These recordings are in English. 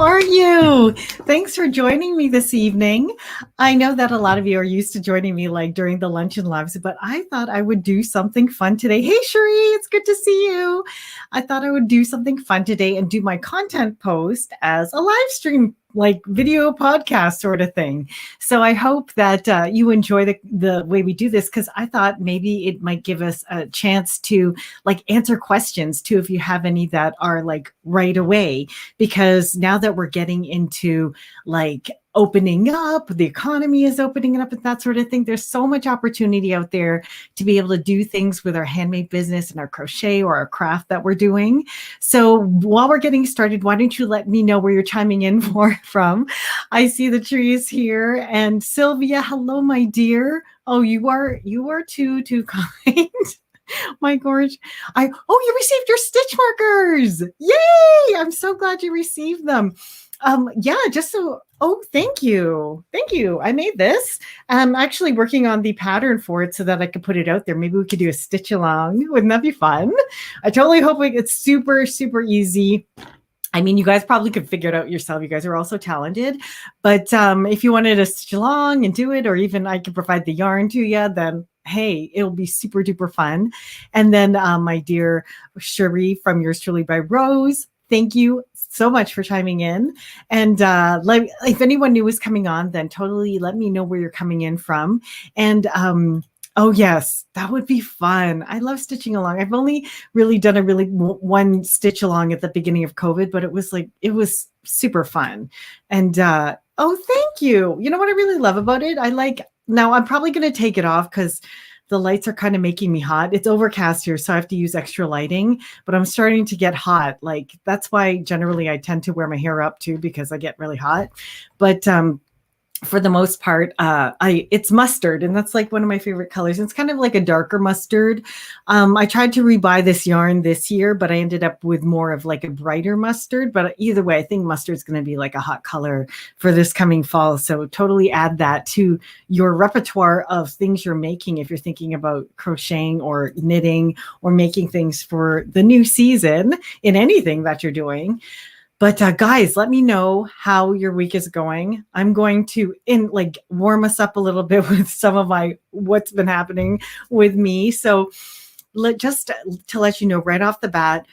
are you? Thanks for joining me this evening. I know that a lot of you are used to joining me like during the luncheon lives, but I thought I would do something fun today. Hey, Cherie, it's good to see you. I thought I would do something fun today and do my content post as a live stream, like video podcast sort of thing. So I hope that you enjoy the way we do this, because I thought maybe it might give us a chance to like answer questions too, if you have any that are like right away, because now that we're getting into like opening up, the economy is opening up and that sort of thing. There's so much opportunity out there to be able to do things with our handmade business and our crochet or our craft that we're doing. So while we're getting started, why don't you let me know where you're chiming in from? I see the trees here, and Sylvia, hello, my dear. Oh, you are too kind. My gorge. You received your stitch markers. Yay! I'm so glad you received them. Thank you. Thank you. I made this. I'm actually working on the pattern for it so that I could put it out there. Maybe we could do a stitch along. Wouldn't that be fun? I totally hope it's super, super easy. I mean, you guys probably could figure it out yourself. You guys are all so talented. But if you wanted to stitch along and do it, or even I could provide the yarn to you, then hey, it'll be super duper fun. And then my dear Cherie from Yours Truly by Rose, thank you so much for chiming in. And if anyone new is coming on, then totally let me know where you're coming in from. And oh yes, that would be fun. I love stitching along. I've only really done one stitch along at the beginning of COVID, but it was super fun. And thank you. You know what I really love about it? Now I'm probably going to take it off because the lights are kind of making me hot. It's overcast here, so I have to use extra lighting, but I'm starting to get hot. Like that's why generally I tend to wear my hair up too, because I get really hot. But for the most part, it's mustard, and that's like one of my favorite colors. It's kind of like a darker mustard. I tried to rebuy this yarn this year, but I ended up with more of like a brighter mustard. But either way, I think mustard's going to be like a hot color for this coming fall. So totally add that to your repertoire of things you're making if you're thinking about crocheting or knitting or making things for the new season in anything that you're doing. But guys, let me know how your week is going. I'm going to warm us up a little bit with some of what's been happening with me. So just to let you know right off the bat,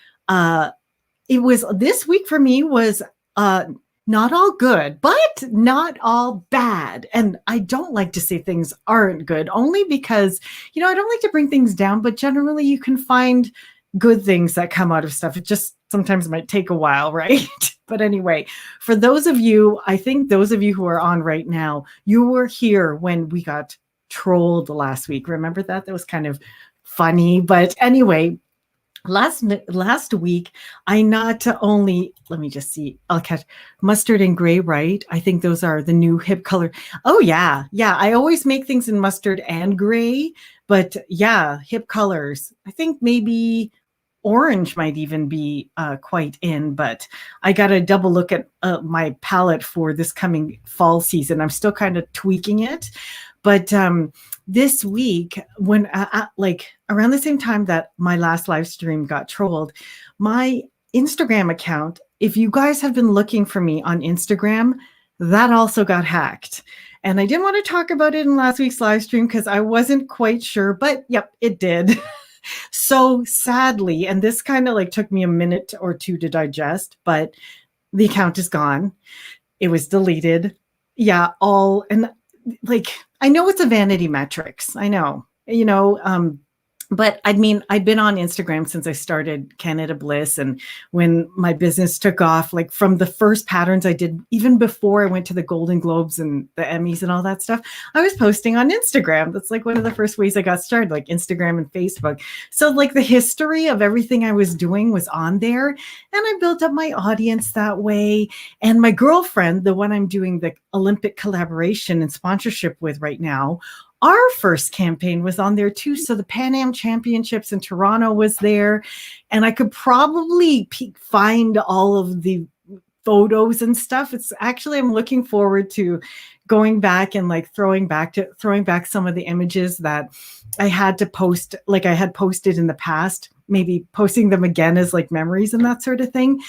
this week for me was not all good, but not all bad. And I don't like to say things aren't good, only because, I don't like to bring things down, but generally you can find good things that come out of stuff. It just sometimes might take a while, right? But anyway, for those of you, I think those of you who are on right now, you were here when we got trolled last week. Remember that? That was kind of funny. But anyway, last week, I not only, let me just see, I'll catch mustard and gray, right? I think those are the new hip color. Oh yeah. Yeah. I always make things in mustard and gray, but yeah, hip colors. I think maybe orange might even be quite in, but I got to double look at my palette for this coming fall season. I'm still kind of tweaking it. But this week, when around the same time that my last live stream got trolled, my Instagram account, if you guys have been looking for me on Instagram, that also got hacked. And I didn't want to talk about it in last week's live stream because I wasn't quite sure, but yep, it did. So sadly, and this kind of took me a minute or two to digest, but the account is gone. It was deleted. Yeah, I know it's a vanity metrics. I know, but I mean, I've been on Instagram since I started Canada Bliss, and when my business took off, from the first patterns I did, even before I went to the Golden Globes and the Emmys and all that stuff, I was posting on Instagram. That's one of the first ways I got started, Instagram and Facebook. So the history of everything I was doing was on there, and I built up my audience that way. And my girlfriend, the one I'm doing the Olympic collaboration and sponsorship with right now, our first campaign was on there too. So the Pan Am Championships in Toronto was there, and I could probably find all of the photos and stuff. It's actually, I'm looking forward to going back and throwing back some of the images that I had to post, I had posted in the past. maybe posting them again as like memories and that sort of thing.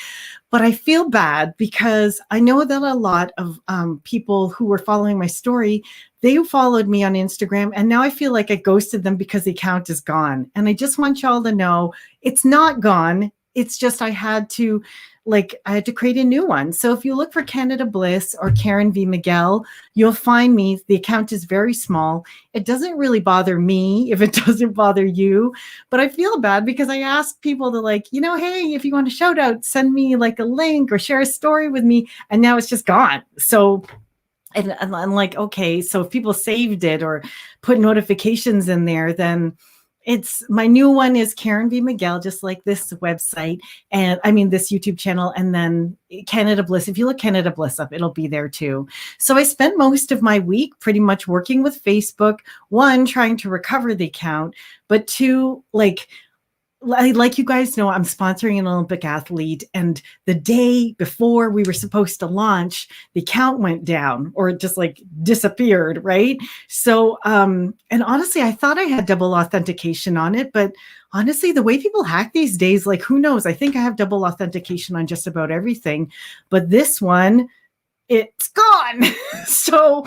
But I feel bad because I know that a lot of people who were following my story, they followed me on Instagram, and now I feel like I ghosted them because the account is gone. And I just want y'all to know it's not gone. It's just I had to create a new one. So if you look for Canada Bliss or Karen V Miguel, you'll find me. The account is very small. It doesn't really bother me if it doesn't bother you, but I feel bad because I asked people to hey, if you want a shout out, send me like a link or share a story with me. And now it's just gone. So and I'm like, okay, so if people saved it or put notifications in there, then it's my new one is Karen V Miguel, just like this website, and I mean this YouTube channel, and then Canada Bliss. If you look Canada Bliss up, it'll be there too. So I spent most of my week pretty much working with Facebook, one, trying to recover the account, but two, like you guys know, I'm sponsoring an Olympic athlete, and the day before we were supposed to launch, the account went down or it just like disappeared, right? So, and honestly, I thought I had double authentication on it, but honestly, the way people hack these days, like who knows? I think I have double authentication on just about everything, but this one, it's gone. So,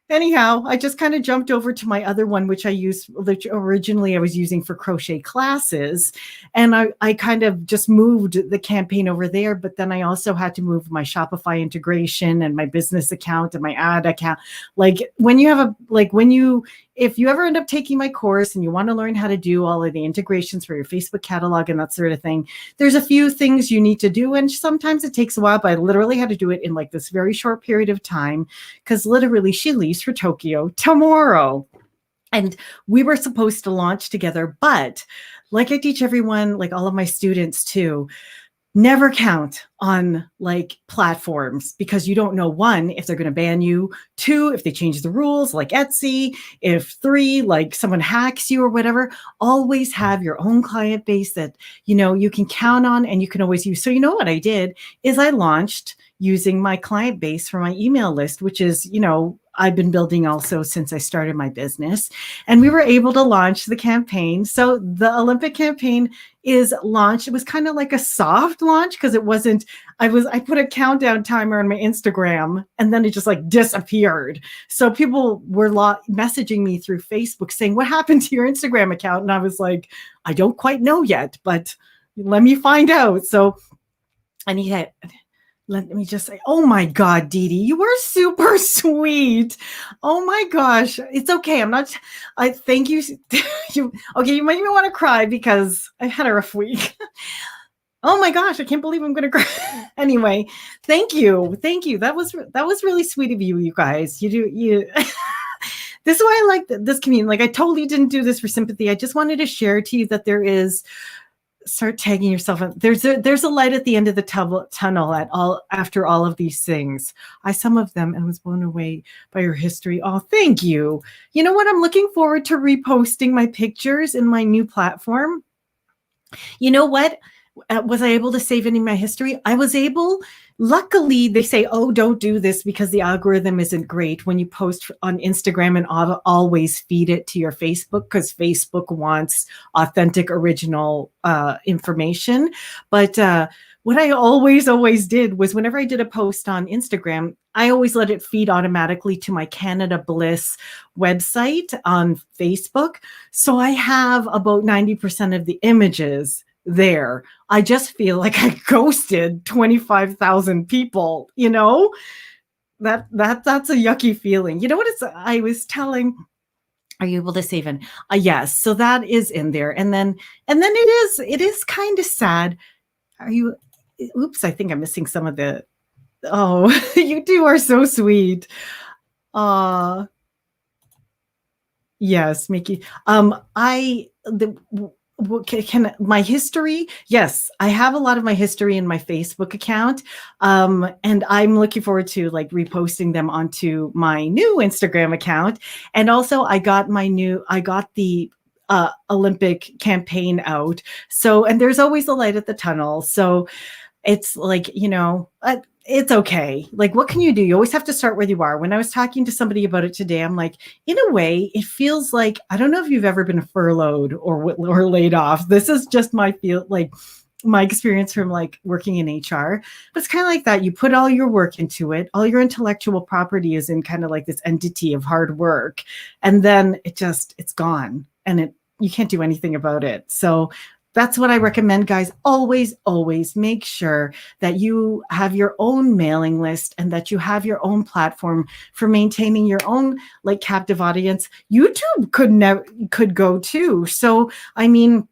anyhow, I just kind of jumped over to my other one, which originally I was using for crochet classes. And I kind of just moved the campaign over there. But then I also had to move my Shopify integration and my business account and my ad account. If you ever end up taking my course and you want to learn how to do all of the integrations for your Facebook catalog and that sort of thing, there's a few things you need to do. And sometimes it takes a while, but I literally had to do it in like this very short period of time because literally she leaves for Tokyo tomorrow. And we were supposed to launch together, but like I teach everyone, like all of my students too, never count on like platforms because you don't know, one, if they're going to ban you, two, if they change the rules like Etsy, if three, like someone hacks you or whatever. Always have your own client base that, you can count on and you can always use. So what I did is I launched using my client base for my email list, which is, I've been building also since I started my business, and we were able to launch the campaign. So the Olympic campaign is launched. It was kind of like a soft launch because it wasn't, I put a countdown timer on my Instagram and then it just like disappeared. So people were messaging me through Facebook saying, what happened to your Instagram account? And I was like, I don't quite know yet, but let me find out. So, and he had, let me just say, oh my God, Dee Dee, you were super sweet. Oh my gosh. It's okay. I thank you. Okay. You might even want to cry because I had a rough week. Oh my gosh. I can't believe I'm going to cry. Anyway, thank you. Thank you. That was really sweet of you guys. You this is why I like this community. Like I totally didn't do this for sympathy. I just wanted to share to you that there is, start tagging yourself. There's a light at the end of the tunnel after all of these things. I some of them and was blown away by your history. Oh, thank you. You know what? I'm looking forward to reposting my pictures in my new platform. You know what? Was I able to save any of my history? I was able. Luckily, they say, oh, don't do this because the algorithm isn't great when you post on Instagram and always feed it to your Facebook because Facebook wants authentic, original information. But what I always did was whenever I did a post on Instagram, I always let it feed automatically to my Canada Bliss website on Facebook. So I have about 90% of the images there. I just feel like I ghosted 25,000 people, that's a yucky feeling. You know what I was telling, are you able to save in? Yes. So that is in there. And then it is kind of sad. Oops, I think I'm missing some of the, oh, you two are so sweet. Yes, Mickey. My history? Yes, I have a lot of my history in my Facebook account. And I'm looking forward to like reposting them onto my new Instagram account. And also I got the Olympic campaign out. So, and there's always a light at the tunnel. So it's like, it's okay. Like, what can you do? You always have to start where you are. When I was talking to somebody about it today, I'm like, in a way, it feels like, I don't know if you've ever been furloughed or laid off. This is just my experience from like working in HR, but it's kind of like that. You put all your work into it, all your intellectual property is in kind of like this entity of hard work. And then it's gone and you can't do anything about it. So that's what I recommend, guys. Always, always make sure that you have your own mailing list and that you have your own platform for maintaining your own like captive audience. YouTube could go too. So, I mean,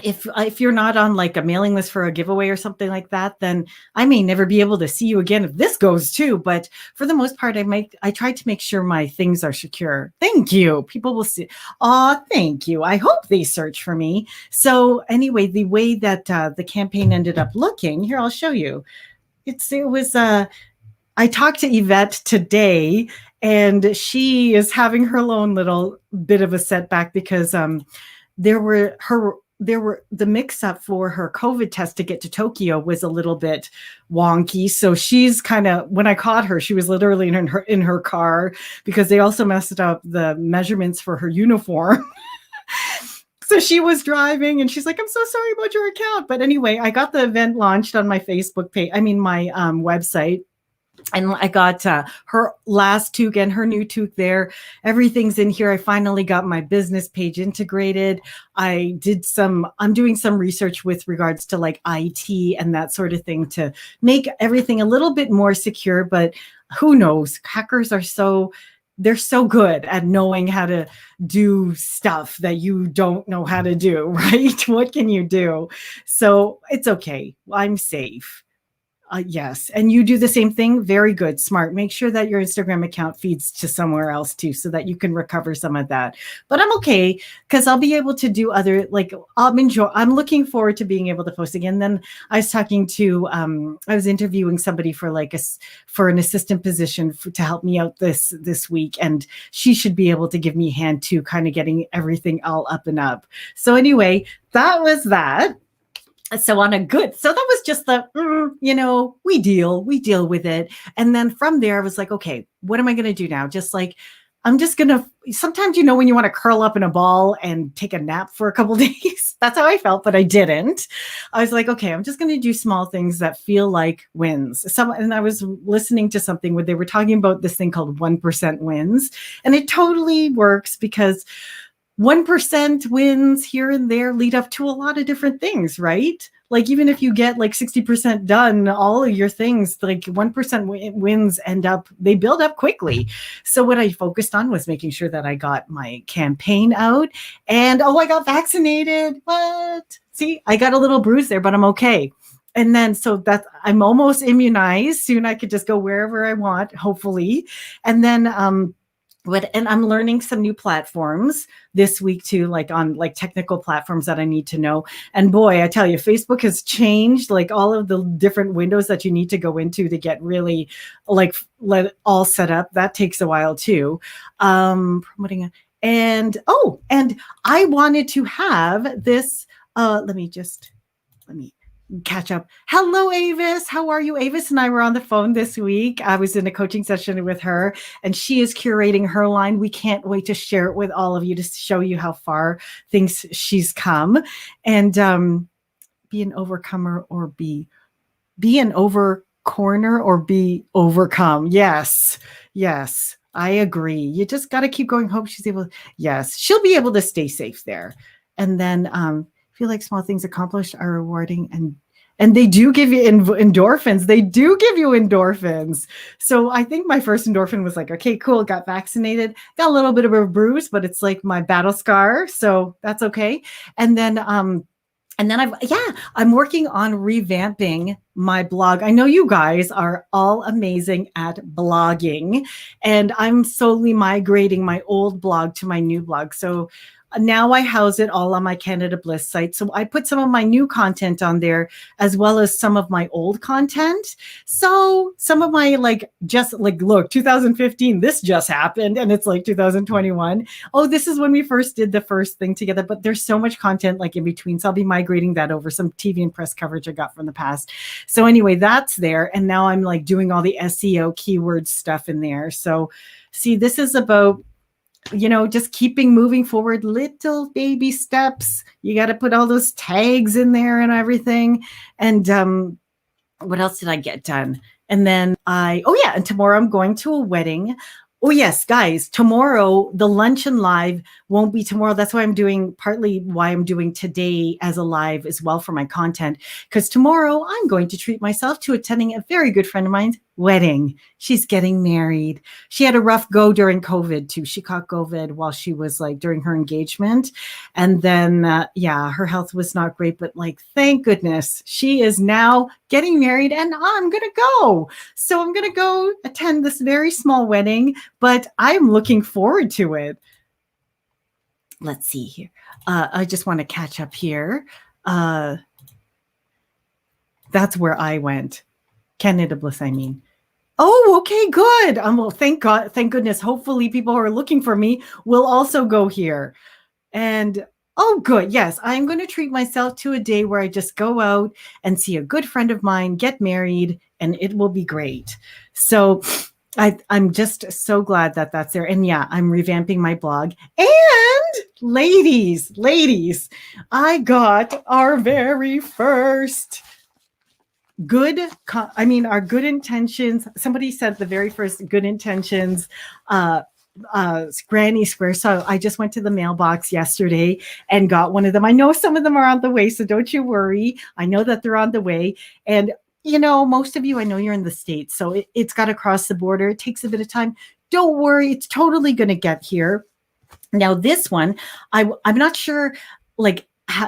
if you're not on like a mailing list for a giveaway or something like that, then I may never be able to see you again if this goes too. But for the most part, I try to make sure my things are secure. Thank you. People will see. Oh, thank you. I hope they search for me. So anyway, the way that the campaign ended up looking, here, I'll show you. I talked to Yvette today, and she is having her own little bit of a setback because there were the mix up for her COVID test to get to Tokyo was a little bit wonky. So she's kind of, when I caught her, she was literally in her car because they also messed up the measurements for her uniform. So she was driving and she's like, I'm so sorry about your account. But anyway, I got the event launched on my Facebook page. I mean, my website. And I got her last toque and her new toque there. Everything's in here. I finally got my business page integrated. I'm doing some research with regards to like IT and that sort of thing to make everything a little bit more secure. But who knows? Hackers they're so good at knowing how to do stuff that you don't know how to do, right? What can you do? So it's okay. I'm safe. Yes. And you do the same thing. Very good. Smart. Make sure that your Instagram account feeds to somewhere else too, so that you can recover some of that. But I'm okay because I'll be able to do I'm looking forward to being able to post again. Then I was talking to, I was interviewing somebody for for an assistant position to help me out this week. And she should be able to give me a hand too, kind of getting everything all up and up. So anyway, that was that. So that was just we deal with it. And then from there, I was like, okay, what am I going to do now? Sometimes, when you want to curl up in a ball and take a nap for a couple of days, that's how I felt, but I didn't. I was like, okay, I'm just going to do small things that feel like wins. And I was listening to something where they were talking about this thing called 1% wins. And it totally works because 1% wins here and there lead up to a lot of different things, right? Like even if you get like 60% done, all of your things, like 1% wins they build up quickly. So what I focused on was making sure that I got my campaign out and, I got vaccinated. What? See, I got a little bruise there, but I'm okay. And then, so that I'm almost immunized. Soon I could just go wherever I want, hopefully. And then, and I'm learning some new platforms this week too, like on like technical platforms that I need to know. And boy, I tell you, Facebook has changed like all of the different windows that you need to go into to get really let all set up. That takes a while too. Promoting and I wanted to have this. Let me catch up. Hello, Avis. How are you? Avis and I were on the phone this week. I was in a coaching session with her, and she is curating her line. We can't wait to share it with all of you to show you how far she's come. And be an overcomer or be an over corner or be overcome. Yes. I agree. You just got to keep going. Hope she's able. Yes, she'll be able to stay safe there. And then feel like small things accomplished are rewarding and they do give you endorphins. They do give you endorphins. So I think my first endorphin was like, okay, cool. Got vaccinated, got a little bit of a bruise, but it's like my battle scar. So that's okay. And then I'm working on revamping my blog. I know you guys are all amazing at blogging, and I'm slowly migrating my old blog to my new blog. So now I house it all on my Canada Bliss site. So I put some of my new content on there as well as some of my old content. So some of my just look, 2015, this just happened and it's like 2021. Oh, this is when we first did the first thing together, but there's so much content in between. So I'll be migrating that over, some TV and press coverage I got from the past. So anyway, that's there. And now I'm doing all the SEO keyword stuff in there. So see, this is about just keeping moving forward, little baby steps. You got to put all those tags in there and everything. And what else did I get done? And then and tomorrow I'm going to a wedding. Oh, yes, guys, tomorrow, the luncheon live won't be tomorrow. That's why partly why I'm doing today as a live as well for my content, because tomorrow I'm going to treat myself to attending a very good friend of mine's wedding. She's getting married. She had a rough go during COVID too. She caught COVID while she was during her engagement. And then, her health was not great, but thank goodness she is now getting married and I'm going to go. So I'm going to go attend this very small wedding, but I'm looking forward to it. Let's see here. I just want to catch up here. That's where I went. Canada Bliss, I mean. Oh, okay, good. Well, thank God, thank goodness. Hopefully people who are looking for me will also go here. And oh, good. Yes, I'm going to treat myself to a day where I just go out and see a good friend of mine get married, and it will be great. So I'm just so glad that that's there. And yeah, I'm revamping my blog. And ladies, I got our very first our good intentions. Somebody said the very first good intentions granny square. So I just went to the mailbox yesterday and got one of them. I know some of them are on the way, so don't you worry. I know that they're on the way. And most of you, I know you're in the States, so it's got to cross the border. It takes a bit of time. Don't worry, it's totally going to get here. Now this one, I'm not sure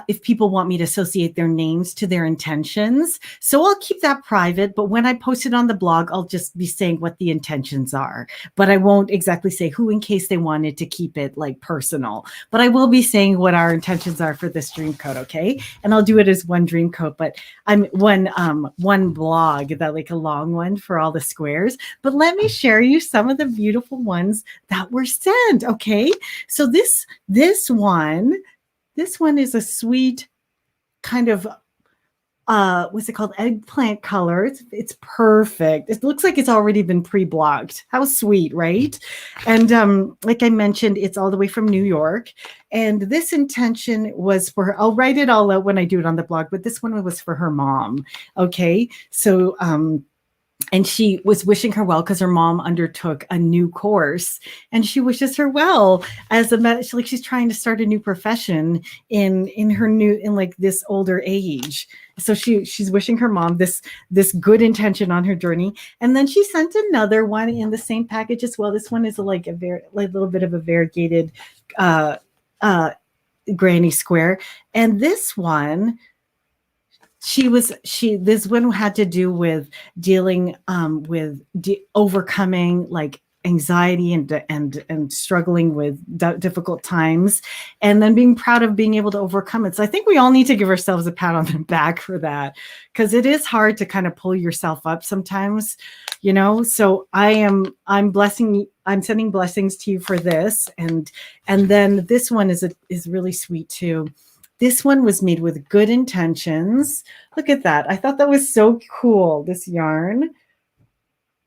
if people want me to associate their names to their intentions. So I'll keep that private, but when I post it on the blog, I'll just be saying what the intentions are, but I won't exactly say who, in case they wanted to keep it personal, but I will be saying what our intentions are for this dream coat. Okay. And I'll do it as one dream coat, but I'm one blog, that a long one for all the squares, but let me share you some of the beautiful ones that were sent. Okay. So this one is a sweet kind of, what's it called? Eggplant color. It's perfect. It looks like it's already been pre-blocked. How sweet, right? And like I mentioned, it's all the way from New York. And this intention was for her. I'll write it all out when I do it on the blog, but this one was for her mom. Okay. So, and she was wishing her well because her mom undertook a new course, and she wishes her well as she's trying to start a new profession in this older age. So she's wishing her mom this good intention on her journey. And then she sent another one in the same package as well. This one is a little bit of a variegated granny square, and this one. This one had to do with dealing with overcoming anxiety and struggling with difficult times, and then being proud of being able to overcome it. So I think we all need to give ourselves a pat on the back for that, because it is hard to kind of pull yourself up sometimes, So I'm sending blessings to you for this, and then this one is really sweet too. This one was made with good intentions. Look at that. I thought that was so cool, this yarn.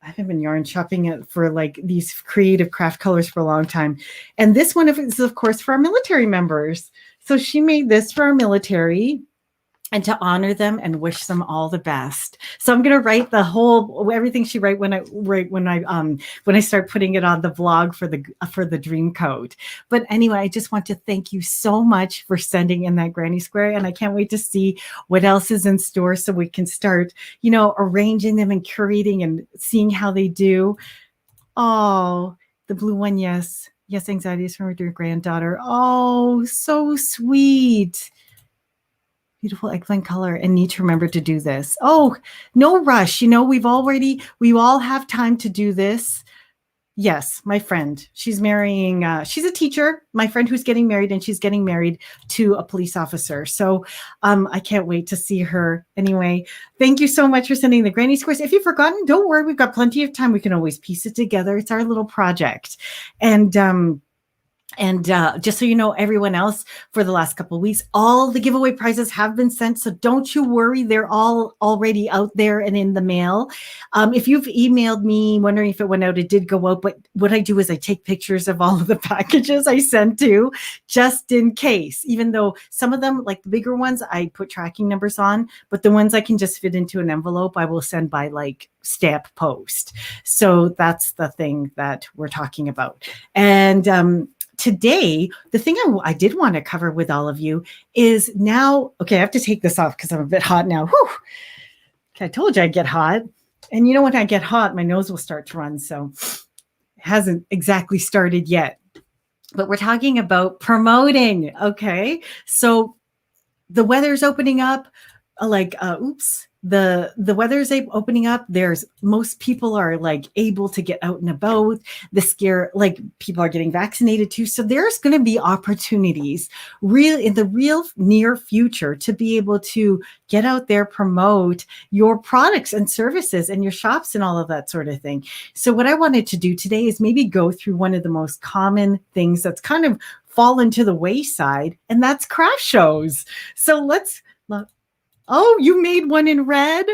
I haven't been yarn shopping it for these creative craft colors for a long time. And this one is, of course, for our military members. So she made this for our military and to honor them and wish them all the best. So I'm going to write everything she wrote when I start putting it on the vlog for the dream coat. But anyway, I just want to thank you so much for sending in that granny square, and I can't wait to see what else is in store so we can start, arranging them and curating and seeing how they do. Oh, the blue one, yes, anxiety is from her dear granddaughter. Oh, so sweet. Beautiful eggplant color, and need to remember to do this. Oh, no rush. We all have time to do this. Yes, my friend. She's marrying, she's a teacher, my friend who's getting married, and she's getting married to a police officer. So I can't wait to see her. Anyway, thank you so much for sending the granny squares. If you've forgotten, don't worry. We've got plenty of time. We can always piece it together. It's our little project. And just so you know, everyone else, for the last couple of weeks, all the giveaway prizes have been sent. So don't you worry. They're all already out there and in the mail. If you've emailed me wondering if it went out, it did go out. But what I do is I take pictures of all of the packages I sent to, just in case, even though some of them, like the bigger ones, I put tracking numbers on, but the ones I can just fit into an envelope, I will send by like stamp post. So that's the thing that we're talking about. And today, the thing I did want to cover with all of you is now, okay, I have to take this off because I'm a bit hot now. Whew. Okay, I told you I'd get hot. And you know, when I get hot, my nose will start to run. So it hasn't exactly started yet. But we're talking about promoting, okay? So the weather's opening up, the weather's opening up. There's most people are like able to get out and about. People are getting vaccinated too. So there's going to be opportunities in the real near future to be able to get out there, promote your products and services and your shops and all of that sort of thing. So what I wanted to do today is maybe go through one of the most common things that's kind of fallen to the wayside, and that's craft shows. So let's look. Oh, you made one in red?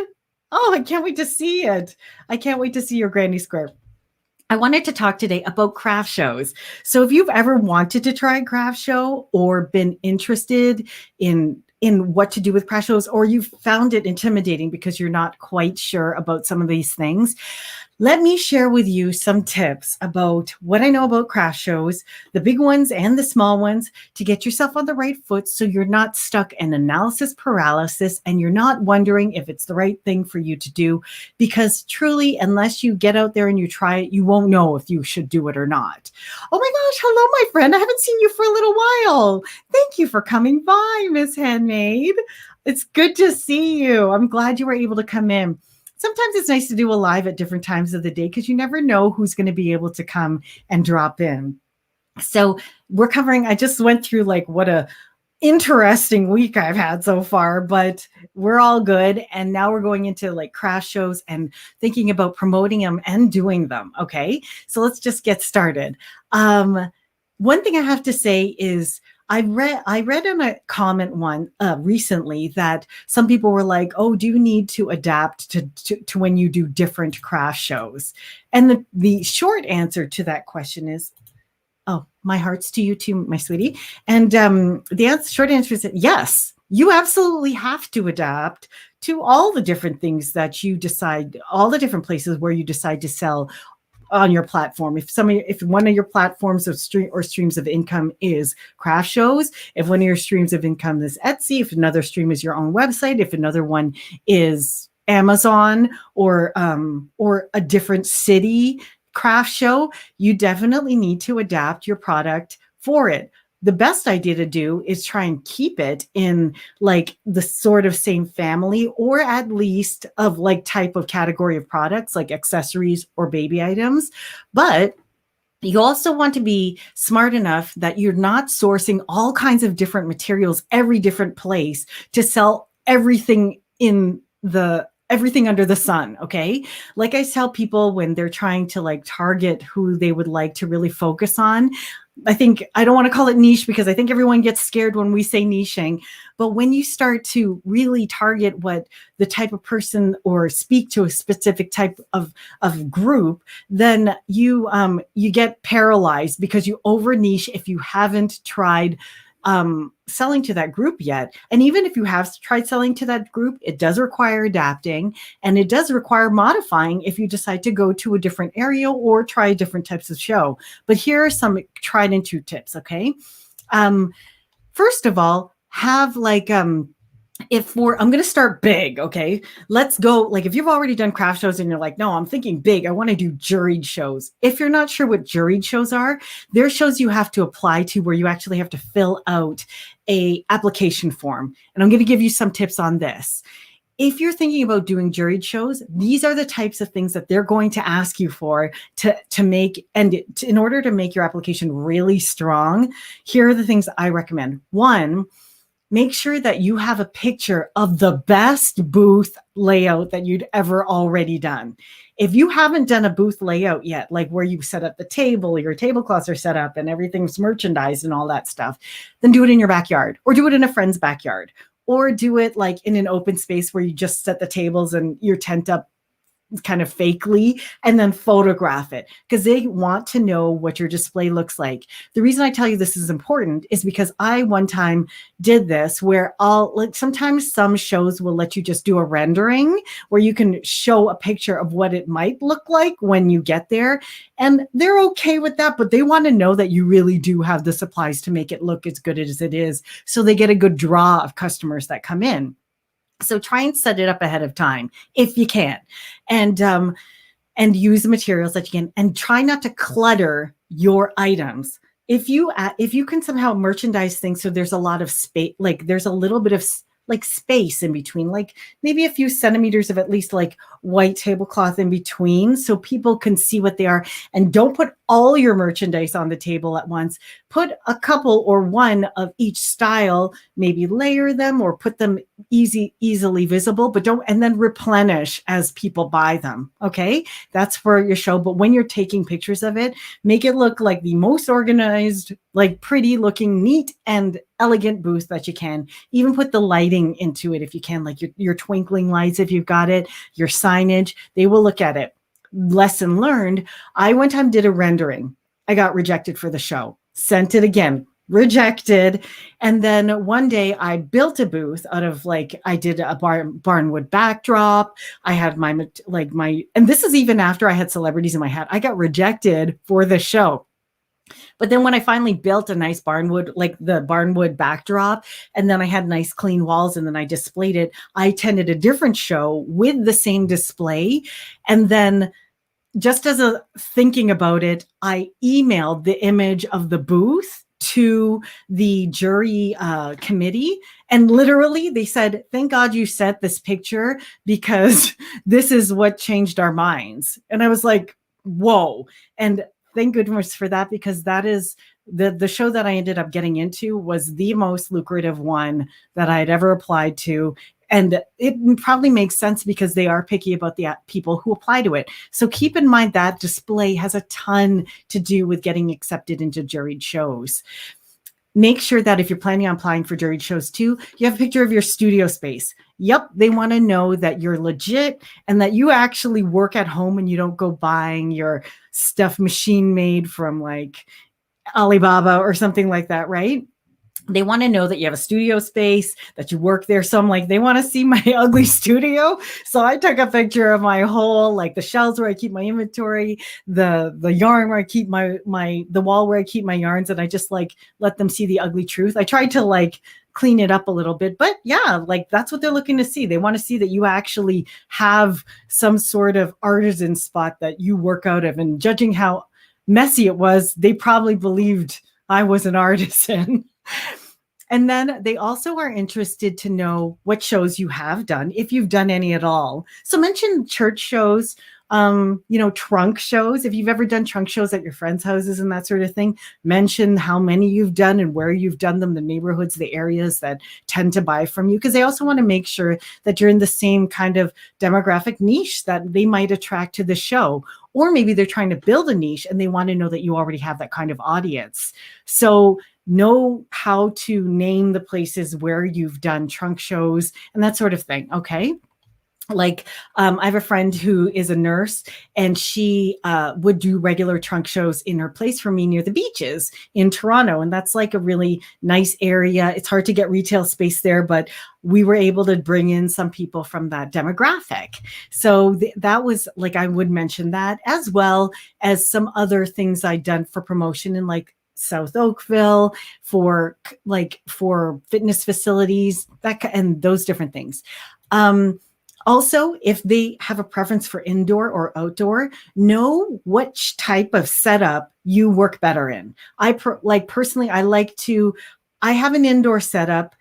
Oh, I can't wait to see it. I can't wait to see your granny square. I wanted to talk today about craft shows. So if you've ever wanted to try a craft show or been interested in what to do with craft shows, or you've found it intimidating because you're not quite sure about some of these things, let me share with you some tips about what I know about craft shows, the big ones and the small ones, to get yourself on the right foot so you're not stuck in analysis paralysis and you're not wondering if it's the right thing for you to do. Because truly, unless you get out there and you try it, you won't know if you should do it or not. Oh my gosh, hello, my friend. I haven't seen you for a little while. Thank you for coming by, Miss Handmade. It's good to see you. I'm glad you were able to come in. Sometimes it's nice to do a live at different times of the day because you never know who's going to be able to come and drop in. So we're covering, I just went through like what a interesting week I've had so far, but we're all good. And now we're going into like craft shows and thinking about promoting them and doing them. Okay. So let's just get started. One thing I have to say is I read in a comment recently that some people were like, oh, do you need to adapt to when you do different craft shows? And the short answer to that question is, oh, my heart's to you too, my sweetie. And the short answer is that yes, you absolutely have to adapt to all the different things that you decide, all the different places where you decide to sell on your platform. If one of your platforms of streams of income is craft shows, if one of your streams of income is Etsy, if another stream is your own website, if another one is Amazon or a different city craft show, you definitely need to adapt your product for it. The best idea to do is try and keep it in like the sort of same family, or at least of like type of category of products like accessories or baby items. But you also want to be smart enough that you're not sourcing all kinds of different materials, every different place to sell everything everything under the sun. Okay. Like I tell people when they're trying to like target who they would like to really focus on, I don't want to call it niche because I think everyone gets scared when we say niching, but when you start to really target what the type of person or speak to a specific type of group, then you get paralyzed because you over niche if you haven't tried selling to that group yet. And even if you have tried selling to that group, it does require adapting, and it does require modifying if you decide to go to a different area or try different types of show. But here are some tried and true tips. Okay. First of all, have like, I'm going to start big. Okay. Let's go. Like if you've already done craft shows and you're like, no, I'm thinking big, I want to do juried shows. If you're not sure what juried shows are, they're shows you have to apply to where you actually have to fill out a application form. And I'm going to give you some tips on this. if you're thinking about doing juried shows, these are the types of things that they're going to ask you for to make, and in order to make your application really strong, here are the things I recommend. One, make sure that you have a picture of the best booth layout that you'd ever already done. If you haven't done a booth layout yet, like where you set up the table, your tablecloths are set up and everything's merchandised and all that stuff, then do it in your backyard or do it in a friend's backyard, or do it like in an open space where you just set the tables and your tent up kind of fakely, and then photograph it, because they want to know what your display looks like. The reason I tell you this is important is because I one time did this where sometimes some shows will let you just do a rendering where you can show a picture of what it might look like when you get there. And they're okay with that, but they want to know that you really do have the supplies to make it look as good as it is, so they get a good draw of customers that come in. So try and set it up ahead of time if you can, and use the materials that you can, and try not to clutter your items. If you can somehow merchandise things so there's a lot of space, like there's a little bit of like space in between, like maybe a few centimeters of at least like white tablecloth in between so people can see what they are, and don't put all your merchandise on the table at once. Put a couple or one of each style, maybe layer them or put them easily visible, but don't, and then replenish as people buy them. Okay, that's for your show. But when you're taking pictures of it, make it look like the most organized, like pretty looking, neat and elegant booth that you can. Even put the lighting into it if you can, like your twinkling lights if you've got it, your signage. They will look at it. Lesson learned. I one time did a rendering. I got rejected for the show. Sent it again. Rejected. And then one day I built a booth out of I did a barnwood backdrop. I had and this is even after I had celebrities in my hat. I got rejected for the show. But then when I finally built a nice barnwood, like the barnwood backdrop, and then I had nice clean walls and then I displayed it, I attended a different show with the same display. And then just as a thinking about it, I emailed the image of the booth to the jury committee. And literally they said, thank God you sent this picture because this is what changed our minds. And I was like, whoa. And thank goodness for that, because that is the show that I ended up getting into was the most lucrative one that I had ever applied to. And it probably makes sense because they are picky about the people who apply to it. So keep in mind that display has a ton to do with getting accepted into juried shows. Make sure that if you're planning on applying for juried shows too, you have a picture of your studio space. Yep, they want to know that you're legit and that you actually work at home and you don't go buying your stuff machine made from like Alibaba or something like that, right? They want to know that you have a studio space, that you work there. So I'm like, they want to see my ugly studio. So I took a picture of my whole, like the shelves where I keep my inventory, the yarn where I keep the wall where I keep my yarns. And I just like let them see the ugly truth. I tried to like clean it up a little bit, but yeah, like that's what they're looking to see. They want to see that you actually have some sort of artisan spot that you work out of. And judging how messy it was, they probably believed I was an artisan. And then they also are interested to know what shows you have done, if you've done any at all. So mention church shows, trunk shows. If you've ever done trunk shows at your friends' houses and that sort of thing, mention how many you've done and where you've done them, the neighborhoods, the areas that tend to buy from you, because they also want to make sure that you're in the same kind of demographic niche that they might attract to the show. Or maybe they're trying to build a niche and they want to know that you already have that kind of audience. So know how to name the places where you've done trunk shows and that sort of thing. Okay. Like I have a friend who is a nurse and she would do regular trunk shows in her place for me near the beaches in Toronto. And that's like a really nice area. It's hard to get retail space there, but we were able to bring in some people from that demographic. So that was like, I would mention that, as well as some other things I'd done for promotion in like South Oakville for fitness facilities, and those different things. Also, if they have a preference for indoor or outdoor, know which type of setup you work better in. Personally, I have an indoor setup.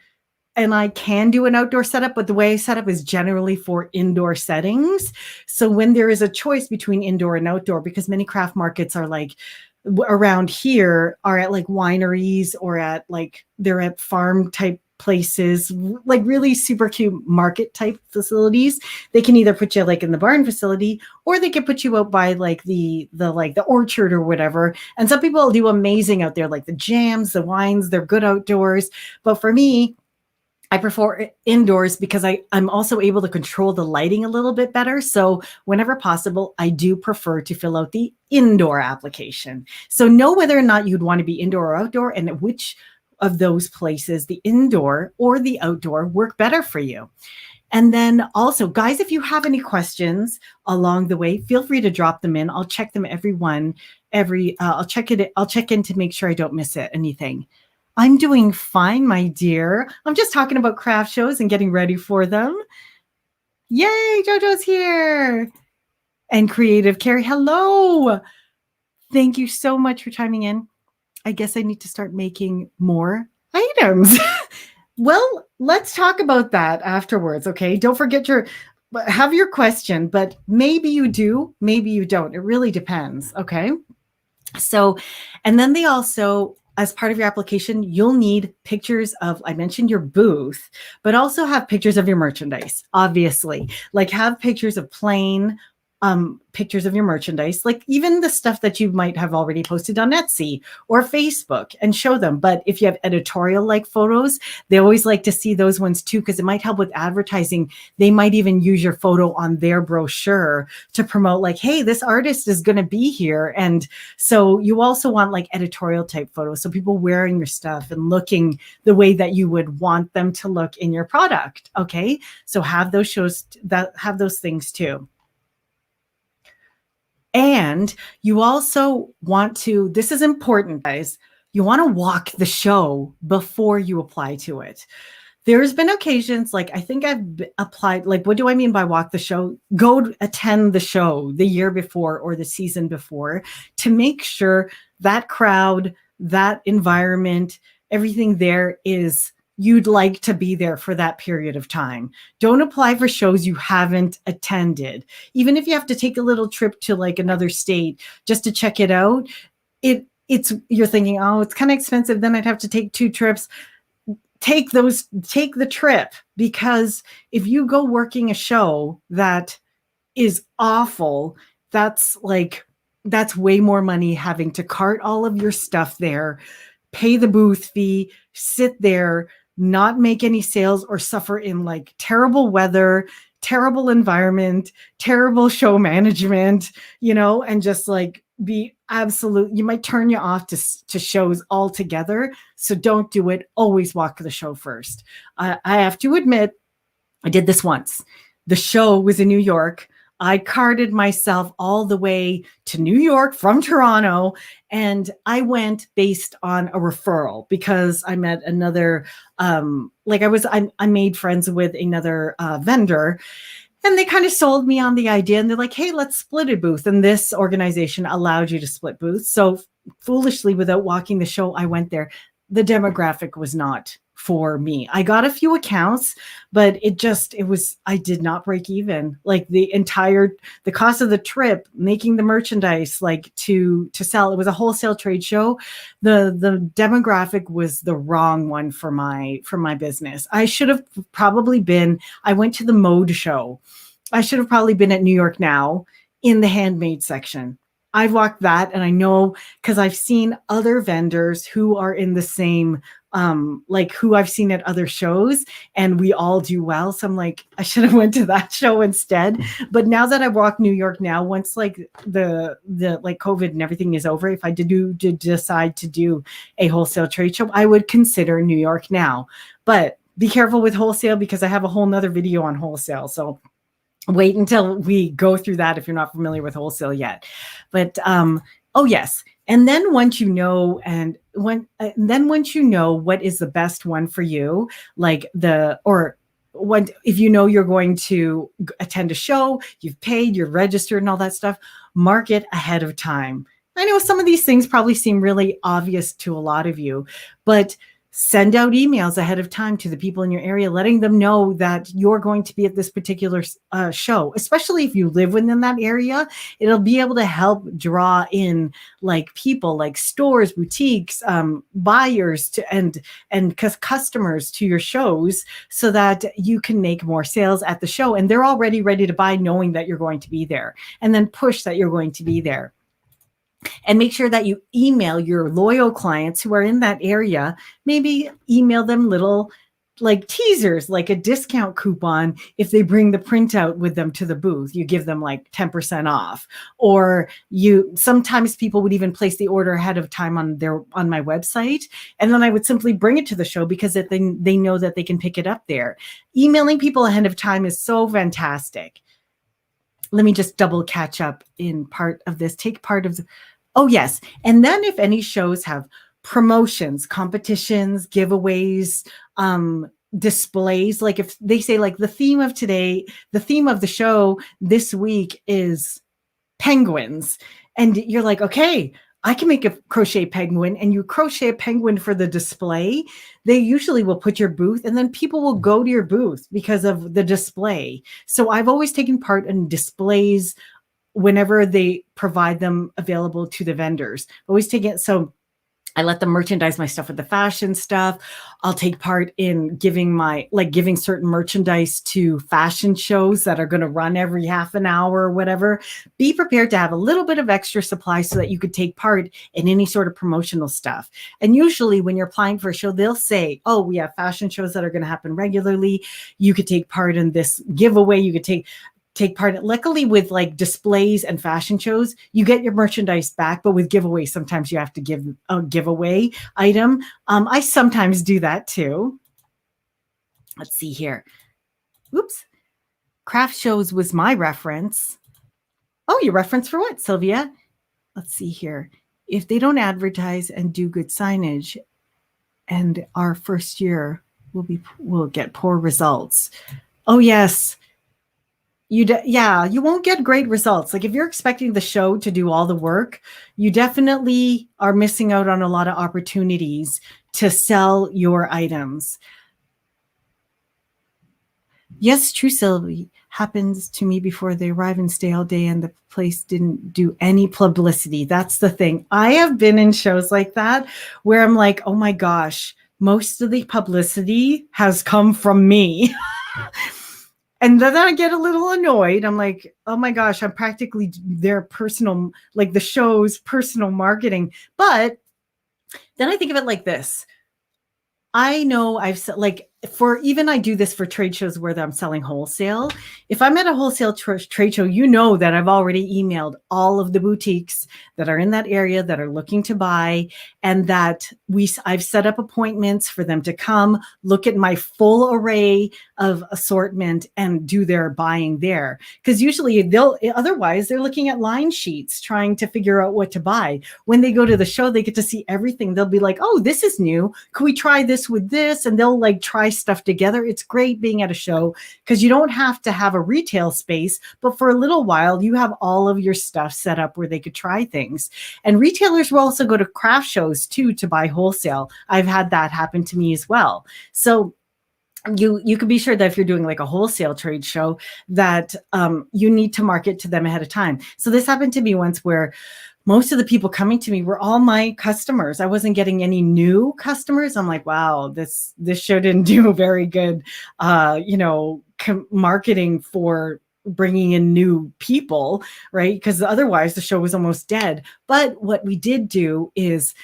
and I can do an outdoor setup, but the way I set up is generally for indoor settings. So when there is a choice between indoor and outdoor, because many craft markets are like around here are at like wineries or at like they're at farm type places, like really super cute market type facilities. They can either put you like in the barn facility, or they can put you out by like the orchard or whatever. And some people do amazing out there, like the jams, the wines, they're good outdoors. But for me, I prefer indoors because I'm also able to control the lighting a little bit better. So whenever possible, I do prefer to fill out the indoor application. So know whether or not you'd want to be indoor or outdoor, and which of those places, the indoor or the outdoor, work better for you. And then also, guys, if you have any questions along the way, feel free to drop them in. I'll check them I'll check in to make sure I don't miss anything. I'm doing fine, my dear. I'm just talking about craft shows and getting ready for them. Yay, JoJo's here. And Creative Carrie, hello. Thank you so much for chiming in. I guess I need to start making more items. Well, let's talk about that afterwards, okay? Don't forget have your question, but maybe you do, maybe you don't. It really depends, okay? So, and then they also, as part of your application, you'll need pictures of, I mentioned your booth, but also have pictures of your merchandise, obviously. Like have pictures of plain pictures of your merchandise, like even the stuff that you might have already posted on Etsy or Facebook, and show them. But if you have editorial like photos, they always like to see those ones too, because it might help with advertising. They might even use your photo on their brochure to promote like, hey, this artist is going to be here. And so you also want like editorial type photos. So people wearing your stuff and looking the way that you would want them to look in your product. Okay. So have those have those things too. And you also want to, this is important, guys, you want to walk the show before you apply to it. There's been occasions, like I think I've applied, like, what do I mean by walk the show? Go attend the show the year before or the season before to make sure that crowd, that environment, everything there is, you'd like to be there for that period of time. Don't apply for shows you haven't attended. Even if you have to take a little trip to like another state just to check it out, you're thinking, oh, it's kind of expensive, then I'd have to take 2 trips. Take the trip, because if you go working a show that is awful, that's way more money having to cart all of your stuff there, pay the booth fee, sit there, not make any sales, or suffer in like terrible weather, terrible environment, terrible show management, and just like be you might turn you off to shows altogether. So don't do it. Always walk the show first. I have to admit, I did this once. The show was in New York. I carted myself all the way to New York from Toronto, and I went based on a referral because I met another, I made friends with another vendor, and they kind of sold me on the idea, and they're like, hey, let's split a booth. And this organization allowed you to split booths. So foolishly, without walking the show, I went there. The demographic was not for me. I got a few accounts, but I did not break even. Like the cost of the trip, making the merchandise, like to sell, it was a wholesale trade show. The demographic was the wrong one for my business. I should have probably I went to the mode show. I should have probably been at New York Now in the handmade section. I've walked that, and I know because I've seen other vendors who are in the same, who I've seen at other shows, and we all do well. So I'm like, I should have went to that show instead. But now that I walk New York Now, once like the like COVID and everything is over, if I did decide to do a wholesale trade show, I would consider New York Now. But be careful with wholesale, because I have a whole nother video on wholesale. So wait until we go through that if you're not familiar with wholesale yet. But oh yes. And then once you know, once you know what is the best one for you, if you know you're going to attend a show, you've paid, you're registered and all that stuff, mark it ahead of time. I know some of these things probably seem really obvious to a lot of you, but Send out emails ahead of time to the people in your area, letting them know that you're going to be at this particular show, especially if you live within that area. It'll be able to help draw in like people, like stores, boutiques, buyers and customers to your shows, so that you can make more sales at the show. And they're already ready to buy, knowing that you're going to be there, and then push that you're going to be there. And make sure that you email your loyal clients who are in that area. Maybe email them little like teasers, like a discount coupon. If they bring the printout with them to the booth, you give them like 10% off. Or sometimes people would even place the order ahead of time on my website. And then I would simply bring it to the show, because they know that they can pick it up there. Emailing people ahead of time is so fantastic. Let me just double catch up in part of this. Take part of oh, yes. And then if any shows have promotions, competitions, giveaways, displays, like if they say like the theme of the show this week is penguins, and you're like, okay, I can make a crochet penguin, and you crochet a penguin for the display, they usually will put your booth, and then people will go to your booth because of the display. So I've always taken part in displays whenever they provide them available to the vendors. Always take it. So I let them merchandise my stuff with the fashion stuff. I'll take part in giving certain merchandise to fashion shows that are going to run every half an hour or whatever. Be prepared to have a little bit of extra supply so that you could take part in any sort of promotional stuff. And usually when you're applying for a show, they'll say, oh, we have fashion shows that are going to happen regularly. You could take part in this giveaway. You could take part. Luckily, with like displays and fashion shows, you get your merchandise back, but with giveaways, sometimes you have to give a giveaway item. I sometimes do that too. Let's see here. Oops. Craft shows was my reference. Oh, your reference for what, Sylvia? Let's see here. If they don't advertise and do good signage, and our first year will get poor results. Oh, yes. You won't get great results. Like if you're expecting the show to do all the work, you definitely are missing out on a lot of opportunities to sell your items. Yes, true, Sylvie. Happens to me before they arrive and stay all day and the place didn't do any publicity. That's the thing. I have been in shows like that where I'm like, oh my gosh, most of the publicity has come from me. And then I get a little annoyed. I'm like, oh my gosh, I'm practically their personal, like the show's personal marketing. But then I think of it like this. I know I do this for trade shows where I'm selling wholesale. If I'm at a wholesale trade show, you know that I've already emailed all of the boutiques that are in that area that are looking to buy, and that I've set up appointments for them to come look at my full array of assortment and do their buying there. Because usually otherwise they're looking at line sheets trying to figure out what to buy. When they go to the show, they get to see everything. They'll be like, oh, this is new. Can we try this with this? And they'll like try stuff together. It's great being at a show because you don't have to have a retail space, but for a little while you have all of your stuff set up where they could try things. And retailers will also go to craft shows too to buy wholesale. I've had that happen to me as well. So you can be sure that if you're doing like a wholesale trade show that you need to market to them ahead of time. So this happened to me once where most of the people coming to me were all my customers. I wasn't getting any new customers. I'm like, wow, this show didn't do very good, marketing for bringing in new people, right? Because otherwise the show was almost dead. But what we did do is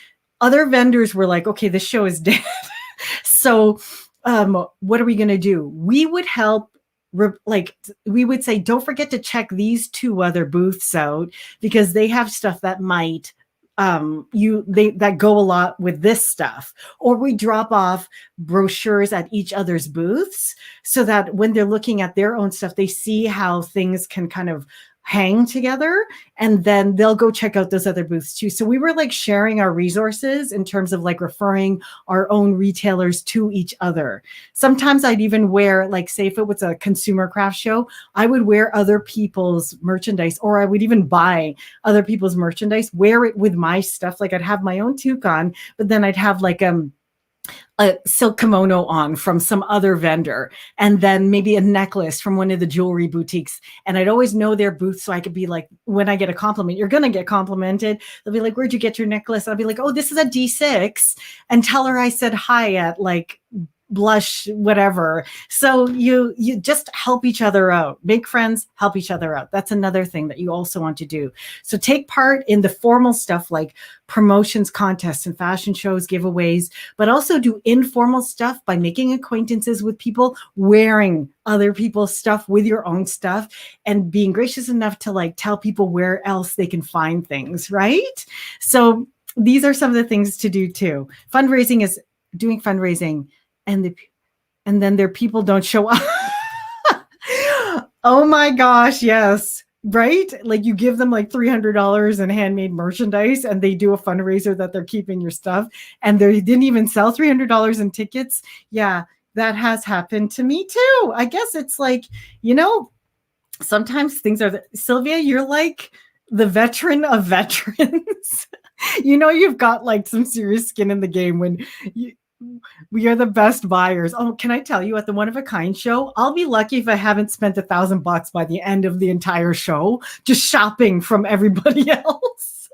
other vendors were like, okay, this show is dead. So what are we going to do? We would help. We would say, don't forget to check these two other booths out because they have stuff that might that go a lot with this stuff. Or we drop off brochures at each other's booths so that when they're looking at their own stuff, they see how things can kind of hang together, and then they'll go check out those other booths too. So we were like sharing our resources in terms of like referring our own retailers to each other. Sometimes I'd even wear, like, say if it was a consumer craft show, I would wear other people's merchandise, or I would even buy other people's merchandise, wear it with my stuff. Like I'd have my own toque on, but then I'd have like a silk kimono on from some other vendor, and then maybe a necklace from one of the jewelry boutiques. And I'd always know their booth, so I could be like, when I get a compliment, you're going to get complimented. They'll be like, where'd you get your necklace? I'll be like, oh, this is a D6, and tell her I said hi at like blush whatever. So you just help each other out, make friends, help each other out. That's another thing that you also want to do. So take part in the formal stuff like promotions, contests, and fashion shows, giveaways, but also do informal stuff by making acquaintances with people, wearing other people's stuff with your own stuff, and being gracious enough to like tell people where else they can find things, right? So these are some of the things to do too. Fundraising is doing fundraising, and then their people don't show up. Oh my gosh, yes. Right? Like you give them like $300 in handmade merchandise, and they do a fundraiser that they're keeping your stuff, and they didn't even sell $300 in tickets. Yeah, that has happened to me too. I guess it's like, sometimes things are Sylvia, you're like the veteran of veterans. You've got like some serious skin in the game when we are the best buyers. Oh, can I tell you, at the One of a Kind show, I'll be lucky if I haven't spent $1,000 by the end of the entire show just shopping from everybody else.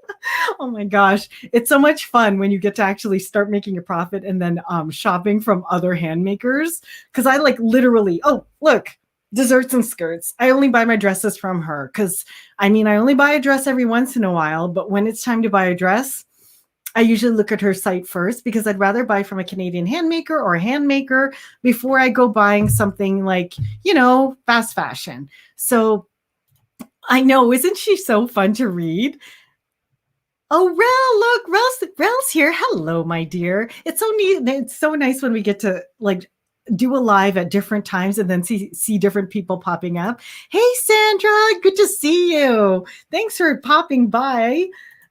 Oh my gosh. It's so much fun when you get to actually start making a profit and then shopping from other handmakers. Because I like literally, oh, look, desserts and skirts. I only buy my dresses from her because I only buy a dress every once in a while, but when it's time to buy a dress, I usually look at her site first because I'd rather buy from a Canadian handmaker or a handmaker before I go buying something like, fast fashion. So I know, isn't she so fun to read? Oh, Rel, look, Rel's here. Hello, my dear. It's so neat. It's so nice when we get to like do a live at different times and then see different people popping up. Hey, Sandra, good to see you. Thanks for popping by.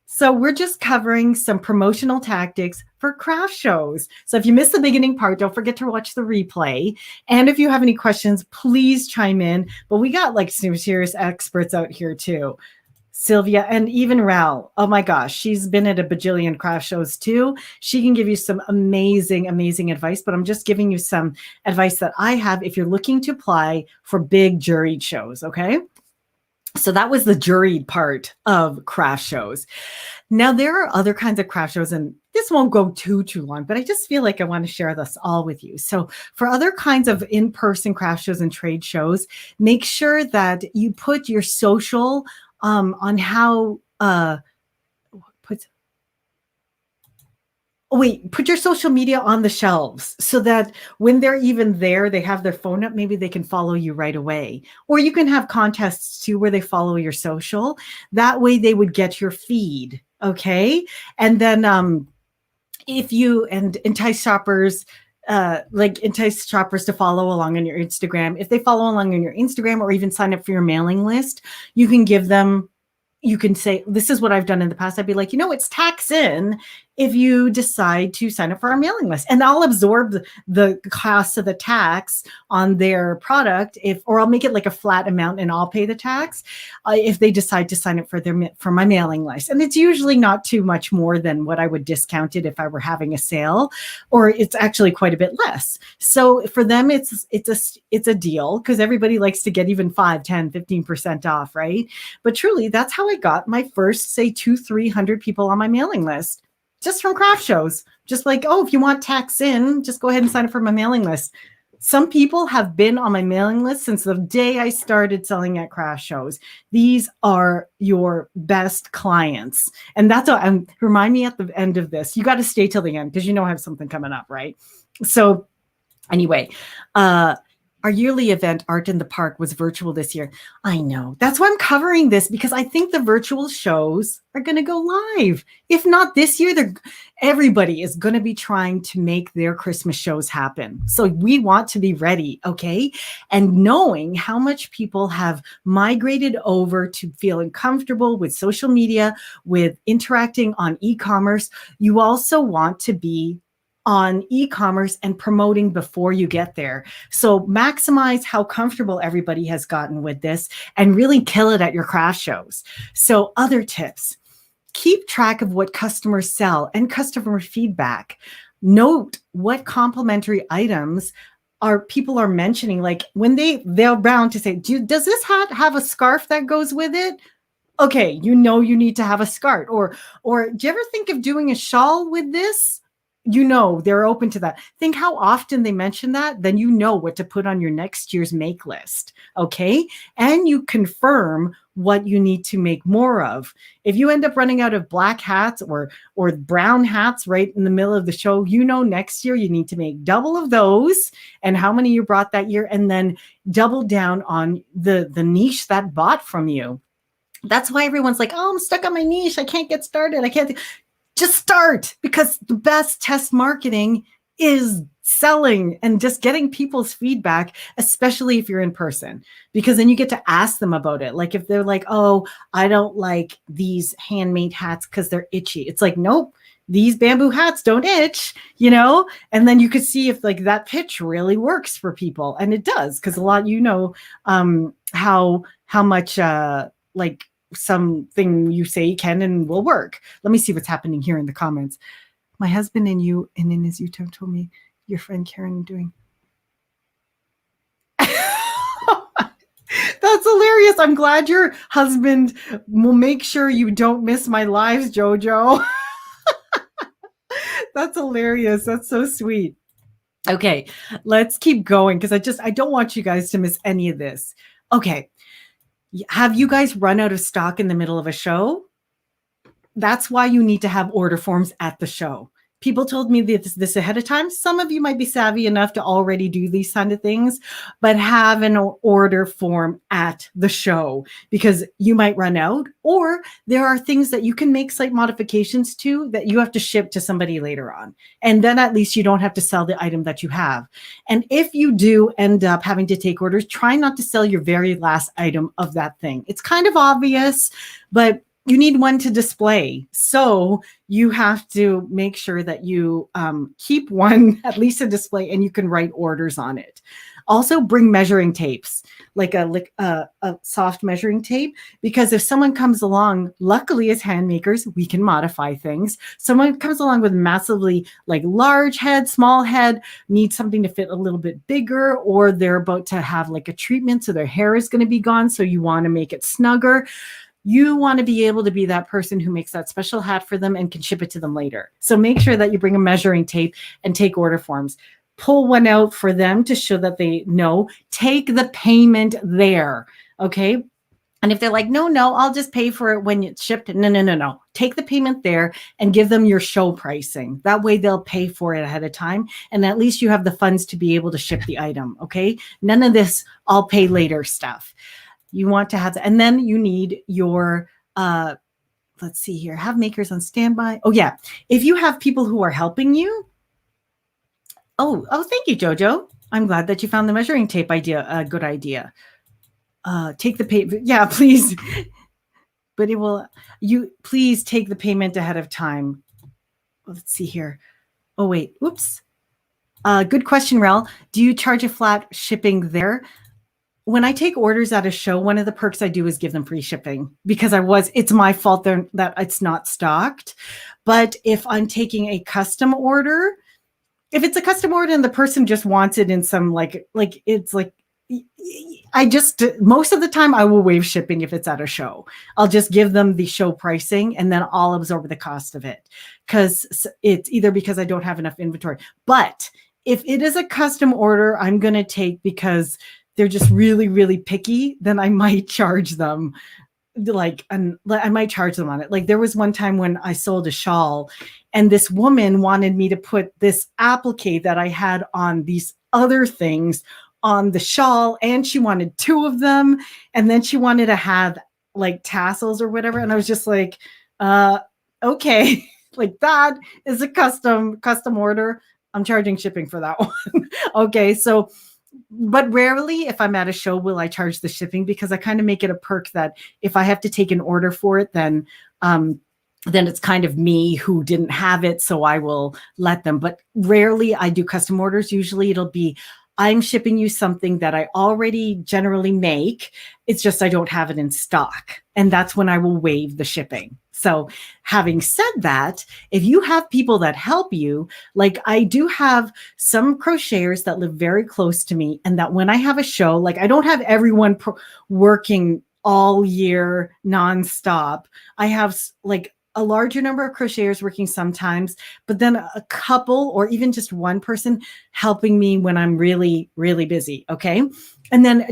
So we're just covering some promotional tactics for craft shows. So if you missed the beginning part, don't forget to watch the replay. And if you have any questions, please chime in. But we got like some serious experts out here too. Sylvia and even Rel. Oh my gosh, she's been at a bajillion craft shows too. She can give you some amazing, amazing advice, but I'm just giving you some advice that I have if you're looking to apply for big juried shows, okay? So that was the juried part of craft shows. Now there are other kinds of craft shows, and this won't go too long, but I just feel like I want to share this all with you. So for other kinds of in-person craft shows and trade shows, make sure that you put your social on how put your social media on the shelves so that when they're even there, they have their phone up, maybe they can follow you right away. Or you can have contests too where they follow your social. That way they would get your feed, okay? And then if you entice shoppers to follow along on your Instagram. If they follow along on your Instagram or even sign up for your mailing list, you can say, this is what I've done in the past. I'd be like, it's tax in if you decide to sign up for our mailing list, and I'll absorb the cost of the tax on their product or I'll make it like a flat amount and I'll pay the tax if they decide to sign up for my mailing list. And it's usually not too much more than what I would discount it if I were having a sale, or it's actually quite a bit less. So for them, it's a deal because everybody likes to get even 5, 10, 15% off, right? But truly, that's how I got my first, say, 200-300 people on my mailing list. Just from craft shows. Just like, if you want tax in, just go ahead and sign up for my mailing list. Some people have been on my mailing list since the day I started selling at craft shows. These are your best clients. And that's what remind me at the end of this. You got to stay till the end because I have something coming up, right? So anyway, our yearly event, Art in the Park, was virtual this year. I know. That's why I'm covering this, because I think the virtual shows are going to go live. If not this year, everybody is going to be trying to make their Christmas shows happen. So we want to be ready, okay? And knowing how much people have migrated over to feeling comfortable with social media, with interacting on e-commerce, you also want to be on e-commerce and promoting before you get there. So maximize how comfortable everybody has gotten with this and really kill it at your craft shows. So other tips, keep track of what customers sell and customer feedback. note what complementary items are people are mentioning. Like when they're bound to say, does this hat have a scarf that goes with it? Okay, you need to have a scarf. Or do you ever think of doing a shawl with this? They're open to that. Think how often they mention that, then you know what to put on your next year's make list. Okay. And you confirm what you need to make more of. If you end up running out of black hats or brown hats right in the middle of the show, next year you need to make double of those and how many you brought that year, and then double down on the niche that bought from you. That's why everyone's like, oh, I'm stuck on my niche. I can't get started. I can't. Just start, because the best test marketing is selling and just getting people's feedback, especially if you're in person, because then you get to ask them about it. Like if they're like, oh, I don't like these handmade hats because they're itchy. It's like, nope, these bamboo hats don't itch, and then you could see if like that pitch really works for people. And it does, because a lot, how much like something you say can and will work. Let me see what's happening here in the comments. My husband and in his YouTube told me your friend Karen doing. That's hilarious. I'm glad your husband will make sure you don't miss my lives, Jojo. That's hilarious. That's so sweet. Okay, let's keep going, because I don't want you guys to miss any of this. Okay. Have you guys run out of stock in the middle of a show? That's why you need to have order forms at the show. People told me this ahead of time. Some of you might be savvy enough to already do these kind of things, but have an order form at the show, because you might run out, or there are things that you can make slight modifications to that you have to ship to somebody later on. And then at least you don't have to sell the item that you have. And if you do end up having to take orders, try not to sell your very last item of that thing. It's kind of obvious, but you need one to display. So you have to make sure that you keep one, at least a display, and you can write orders on it. Also bring measuring tapes, like a soft measuring tape, because if someone comes along, luckily as hand makers, we can modify things. Someone comes along with massively like large head, small head, needs something to fit a little bit bigger, or they're about to have like a treatment, so their hair is going to be gone, so you want to make it snugger. You want to be able to be that person who makes that special hat for them and can ship it to them later. So make sure that you bring a measuring tape and take order forms. Pull one out for them to show that they know. Take the payment there, okay? And if they're like, no, I'll just pay for it when it's shipped. No. Take the payment there and give them your show pricing. That way they'll pay for it ahead of time. And at least you have the funds to be able to ship the item, okay? None of this I'll pay later stuff. You want to have that. And then you need your, let's see here, have makers on standby. Oh yeah. If you have people who are helping you. Oh, thank you, Jojo. I'm glad that you found the measuring tape idea a good idea. Take the pay. Yeah, please. But please take the payment ahead of time. Let's see here. Oh, wait. Whoops. Good question, Rel. Do you charge a flat shipping there? When I take orders at a show, one of the perks I do is give them free shipping, because it's my fault that it's not stocked. But if I'm taking a custom order, if it's a custom order and the person just wants it in some it's like, most of the time I will waive shipping if it's at a show. I'll just give them the show pricing and then I'll absorb the cost of it, because it's either because I don't have enough inventory. But if it is a custom order I'm going to take because they're just really, really picky, then I might charge them. I might charge them on it. Like there was one time when I sold a shawl and this woman wanted me to put this applique that I had on these other things on the shawl, and she wanted 2 of them. And then she wanted to have like tassels or whatever. And I was just like, okay, like that is a custom order. I'm charging shipping for that one. Okay. So, but rarely if I'm at a show will I charge the shipping, because I kind of make it a perk that if I have to take an order for it, then it's kind of me who didn't have it. So I will let them, but rarely I do custom orders. Usually it'll be I'm shipping you something that I already generally make. It's just I don't have it in stock. And that's when I will waive the shipping. So having said that, if you have people that help you, like I do have some crocheters that live very close to me, and that when I have a show, like I don't have everyone working all year nonstop. I have like a larger number of crocheters working sometimes, but then a couple or even just one person helping me when I'm really, really busy. Okay. And then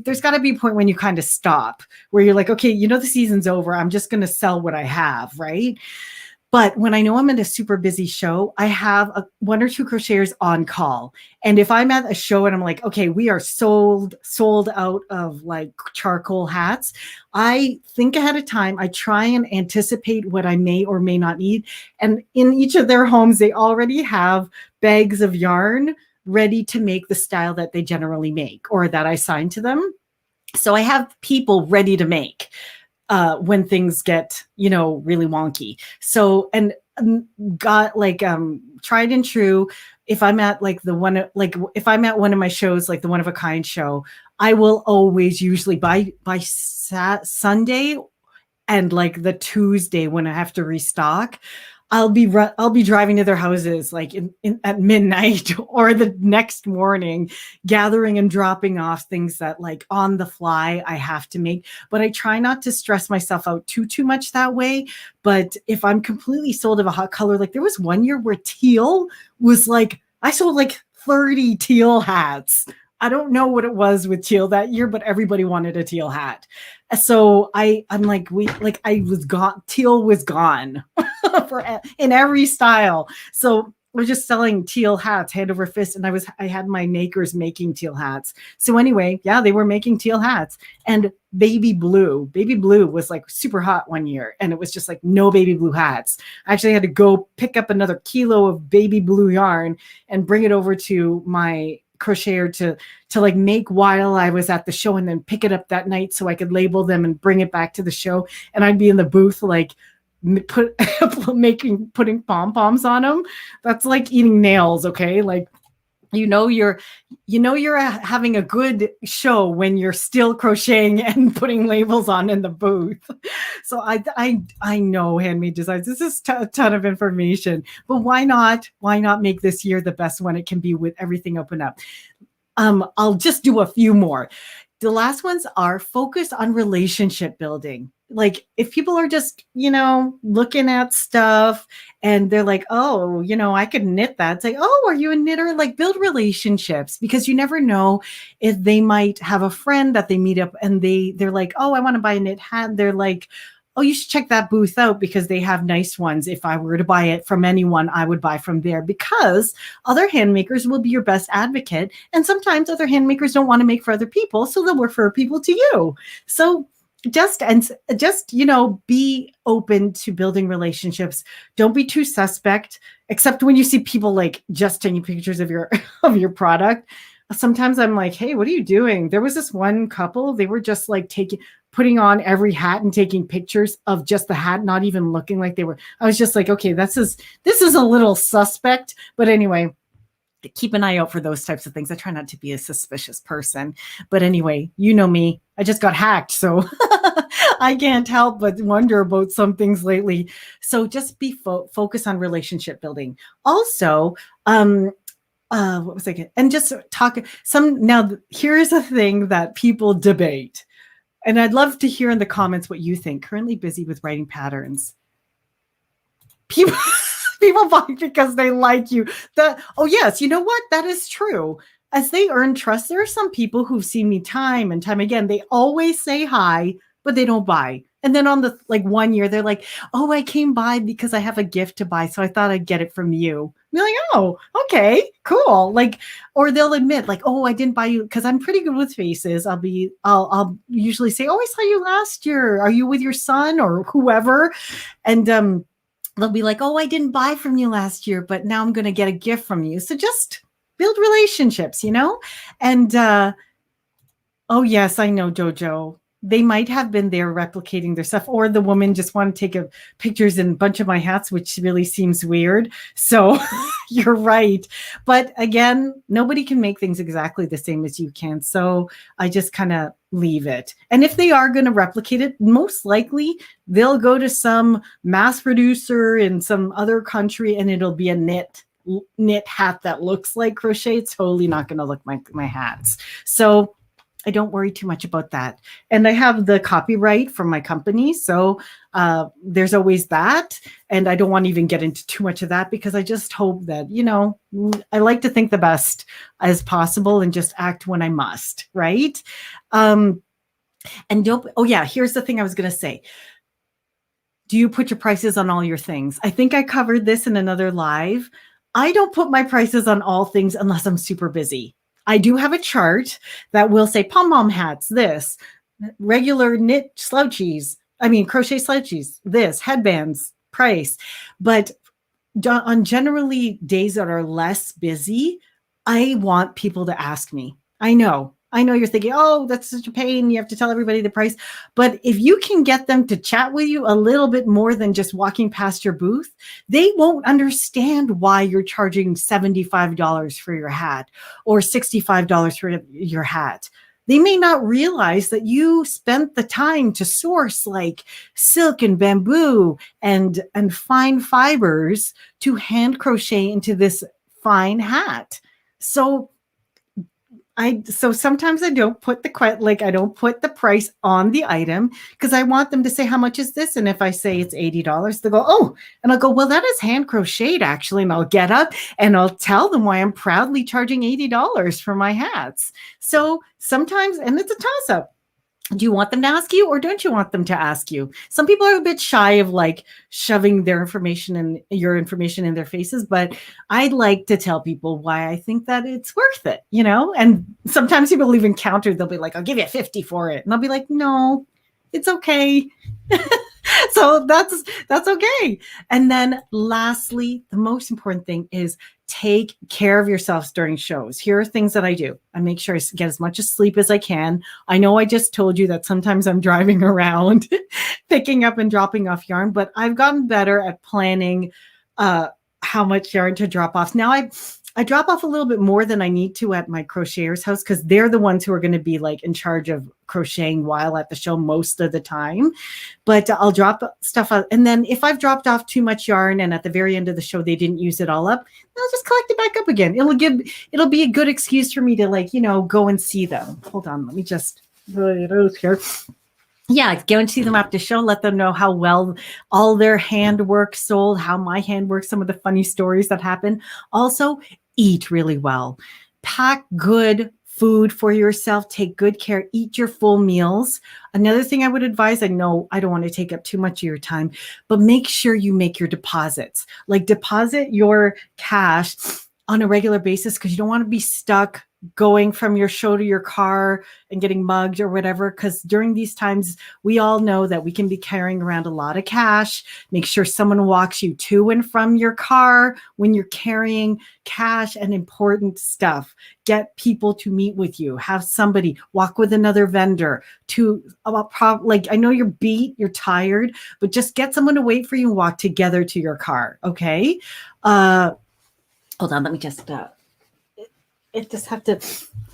there's got to be a point when you kind of stop where you're like, okay, you know, the season's over. I'm just going to sell what I have. Right. But when I know I'm in a super busy show, I have one or two crocheters on call. And if I'm at a show and I'm like, okay, we are sold out of like charcoal hats, I think ahead of time. I try and anticipate what I may or may not need. And in each of their homes, they already have bags of yarn ready to make the style that they generally make or that I assign to them. So I have people ready to make. When things get, you know, really wonky. So, and got like tried and true. If I'm at like if I'm at one of my shows, like the One of a Kind show, I will always usually by Sunday and like the Tuesday when I have to restock, I'll be driving to their houses like at midnight or the next morning, gathering and dropping off things that like on the fly I have to make. But I try not to stress myself out too much that way. But if I'm completely sold of a hot color, like there was one year where teal was like, I sold like 30 teal hats. I don't know what it was with teal that year, but everybody wanted a teal hat. So I'm like, I was gone. Teal was gone in every style. So we're just selling teal hats hand over fist. And I had my makers making teal hats. So anyway, yeah, they were making teal hats. And baby blue was like super hot one year. And it was just like no baby blue hats. I actually had to go pick up another kilo of baby blue yarn and bring it over to my crocheter to like make while I was at the show and then pick it up that night so I could label them and bring it back to the show. And I'd be in the booth like putting pom-poms on them. That's like eating nails. Okay. Like, you're having a good show when you're still crocheting and putting labels on in the booth. So I know handmade designs. This is a ton of information, but why not make this year the best one it can be with everything open up? I'll just do a few more. The last ones are focus on relationship building. Like if people are just, looking at stuff and they're like, oh, I could knit that. It's like, oh, are you a knitter? Like build relationships because you never know if they might have a friend that they meet up and they're like, oh, I want to buy a knit hat. They're like, oh, you should check that booth out because they have nice ones. If I were to buy it from anyone, I would buy from there because other handmakers will be your best advocate. And sometimes other handmakers don't want to make for other people. So they'll refer people to you. So just be open to building relationships. Don't be too suspect, except when you see people like just taking pictures of your product. Sometimes I'm like, hey, what are you doing? There was this one couple, they were just like putting on every hat and taking pictures of just the hat, not even looking like they were. I was just like, okay, this is a little suspect. But anyway, keep an eye out for those types of things. I try not to be a suspicious person. But anyway, you know me. I just got hacked, so I can't help but wonder about some things lately. So just be focus on relationship building. Also, what was I? And just talk now. Here's a thing that people debate. And I'd love to hear in the comments what you think. Currently busy with writing patterns. People buy because they like you. Oh, yes. You know what? That is true. As they earn trust, there are some people who've seen me time and time again. They always say hi, but they don't buy. And then on the one year, they're like, oh, I came by because I have a gift to buy. So I thought I'd get it from you. You're like, oh, okay, cool. Or they'll admit oh, I didn't buy you because I'm pretty good with faces. I'll usually say, oh, I saw you last year. Are you with your son or whoever? And they'll be like, oh, I didn't buy from you last year, but now I'm going to get a gift from you. So just build relationships, And oh, yes, I know, Jojo. they might have been there replicating their stuff, or the woman just wanted to take pictures in a bunch of my hats, which really seems weird. So you're right. But again, nobody can make things exactly the same as you can. So I just kind of leave it. And if they are going to replicate it, most likely they'll go to some mass producer in some other country and it'll be a knit hat that looks like crochet. It's totally not going to look like my hats. So I don't worry too much about that. And I have the copyright from my company. So there's always that. And I don't want to even get into too much of that because I just hope that, I like to think the best as possible and just act when I must, right? And here's the thing I was going to say. Do you put your prices on all your things? I think I covered this in another live. I don't put my prices on all things unless I'm super busy. I do have a chart that will say pom-pom hats, this, regular knit crochet slouchies, this, headbands, price. But on generally days that are less busy, I want people to ask me. I know you're thinking, oh, that's such a pain. You have to tell everybody the price. But if you can get them to chat with you a little bit more than just walking past your booth, they won't understand why you're charging $75 for your hat or $65 for your hat. They may not realize that you spent the time to source like silk and bamboo and fine fibers to hand crochet into this fine hat. So sometimes I don't put the price on the item because I want them to say, how much is this? And if I say it's $80, they'll go, oh, and I'll go, well, that is hand crocheted actually. And I'll get up and I'll tell them why I'm proudly charging $80 for my hats. So sometimes, and it's a toss up. Do you want them to ask you or don't you want them to ask you? Some people are a bit shy of like shoving your information in their faces, but I'd like to tell people why I think that it's worth it, and sometimes people even counter, they'll be like, I'll give you 50 for it. And I'll be like, no, it's okay. So that's okay. And then lastly, the most important thing is take care of yourselves during shows. Here are things that I do. I make sure I get as much sleep as I can. I know I just told you that sometimes I'm driving around picking up and dropping off yarn, but I've gotten better at planning how much yarn to drop off. Now I drop off a little bit more than I need to at my crocheter's house because they're the ones who are going to be like in charge of crocheting while at the show most of the time. But I'll drop stuff out. And then if I've dropped off too much yarn and at the very end of the show, they didn't use it all up, I'll just collect it back up again. It'll be a good excuse for me to go and see them. Hold on. Let me just put it here. Yeah, go and see them after the show. Let them know how well all their handwork sold, how my handwork, some of the funny stories that happen. Also, eat really well. Pack good food for yourself. Take good care. Eat your full meals. Another thing I would advise, I know I don't want to take up too much of your time, but make sure you make your deposits. Like deposit your cash on a regular basis because you don't want to be stuck going from your show to your car and getting mugged or whatever. Because during these times, we all know that we can be carrying around a lot of cash. Make sure someone walks you to and from your car when you're carrying cash and important stuff. Get people to meet with you. Have somebody walk with another vendor I know you're beat, you're tired, but just get someone to wait for you and walk together to your car. Okay. Hold on. Let me just, it just have to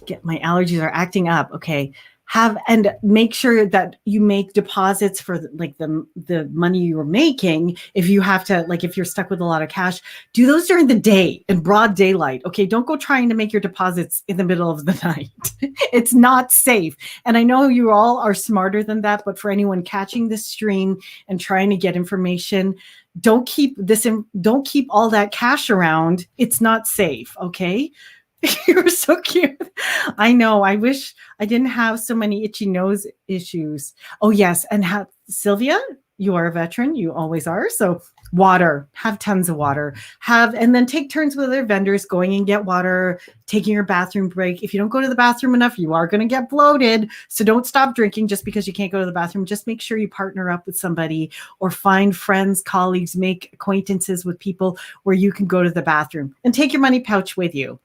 get, my allergies are acting up. Okay. And make sure that you make deposits for the money you're making. If you have to, if you're stuck with a lot of cash, do those during the day in broad daylight. Okay. Don't go trying to make your deposits in the middle of the night. It's not safe. And I know you all are smarter than that, but for anyone catching this stream and trying to get information, don't keep all that cash around. It's not safe. Okay. You're so cute. I know. I wish I didn't have so many itchy nose issues. Oh, yes. And Sylvia, you are a veteran. You always are. So water, have tons of water. And then take turns with other vendors going and get water, taking your bathroom break. If you don't go to the bathroom enough, you are going to get bloated. So don't stop drinking just because you can't go to the bathroom. Just make sure you partner up with somebody or find friends, colleagues, make acquaintances with people where you can go to the bathroom and take your money pouch with you.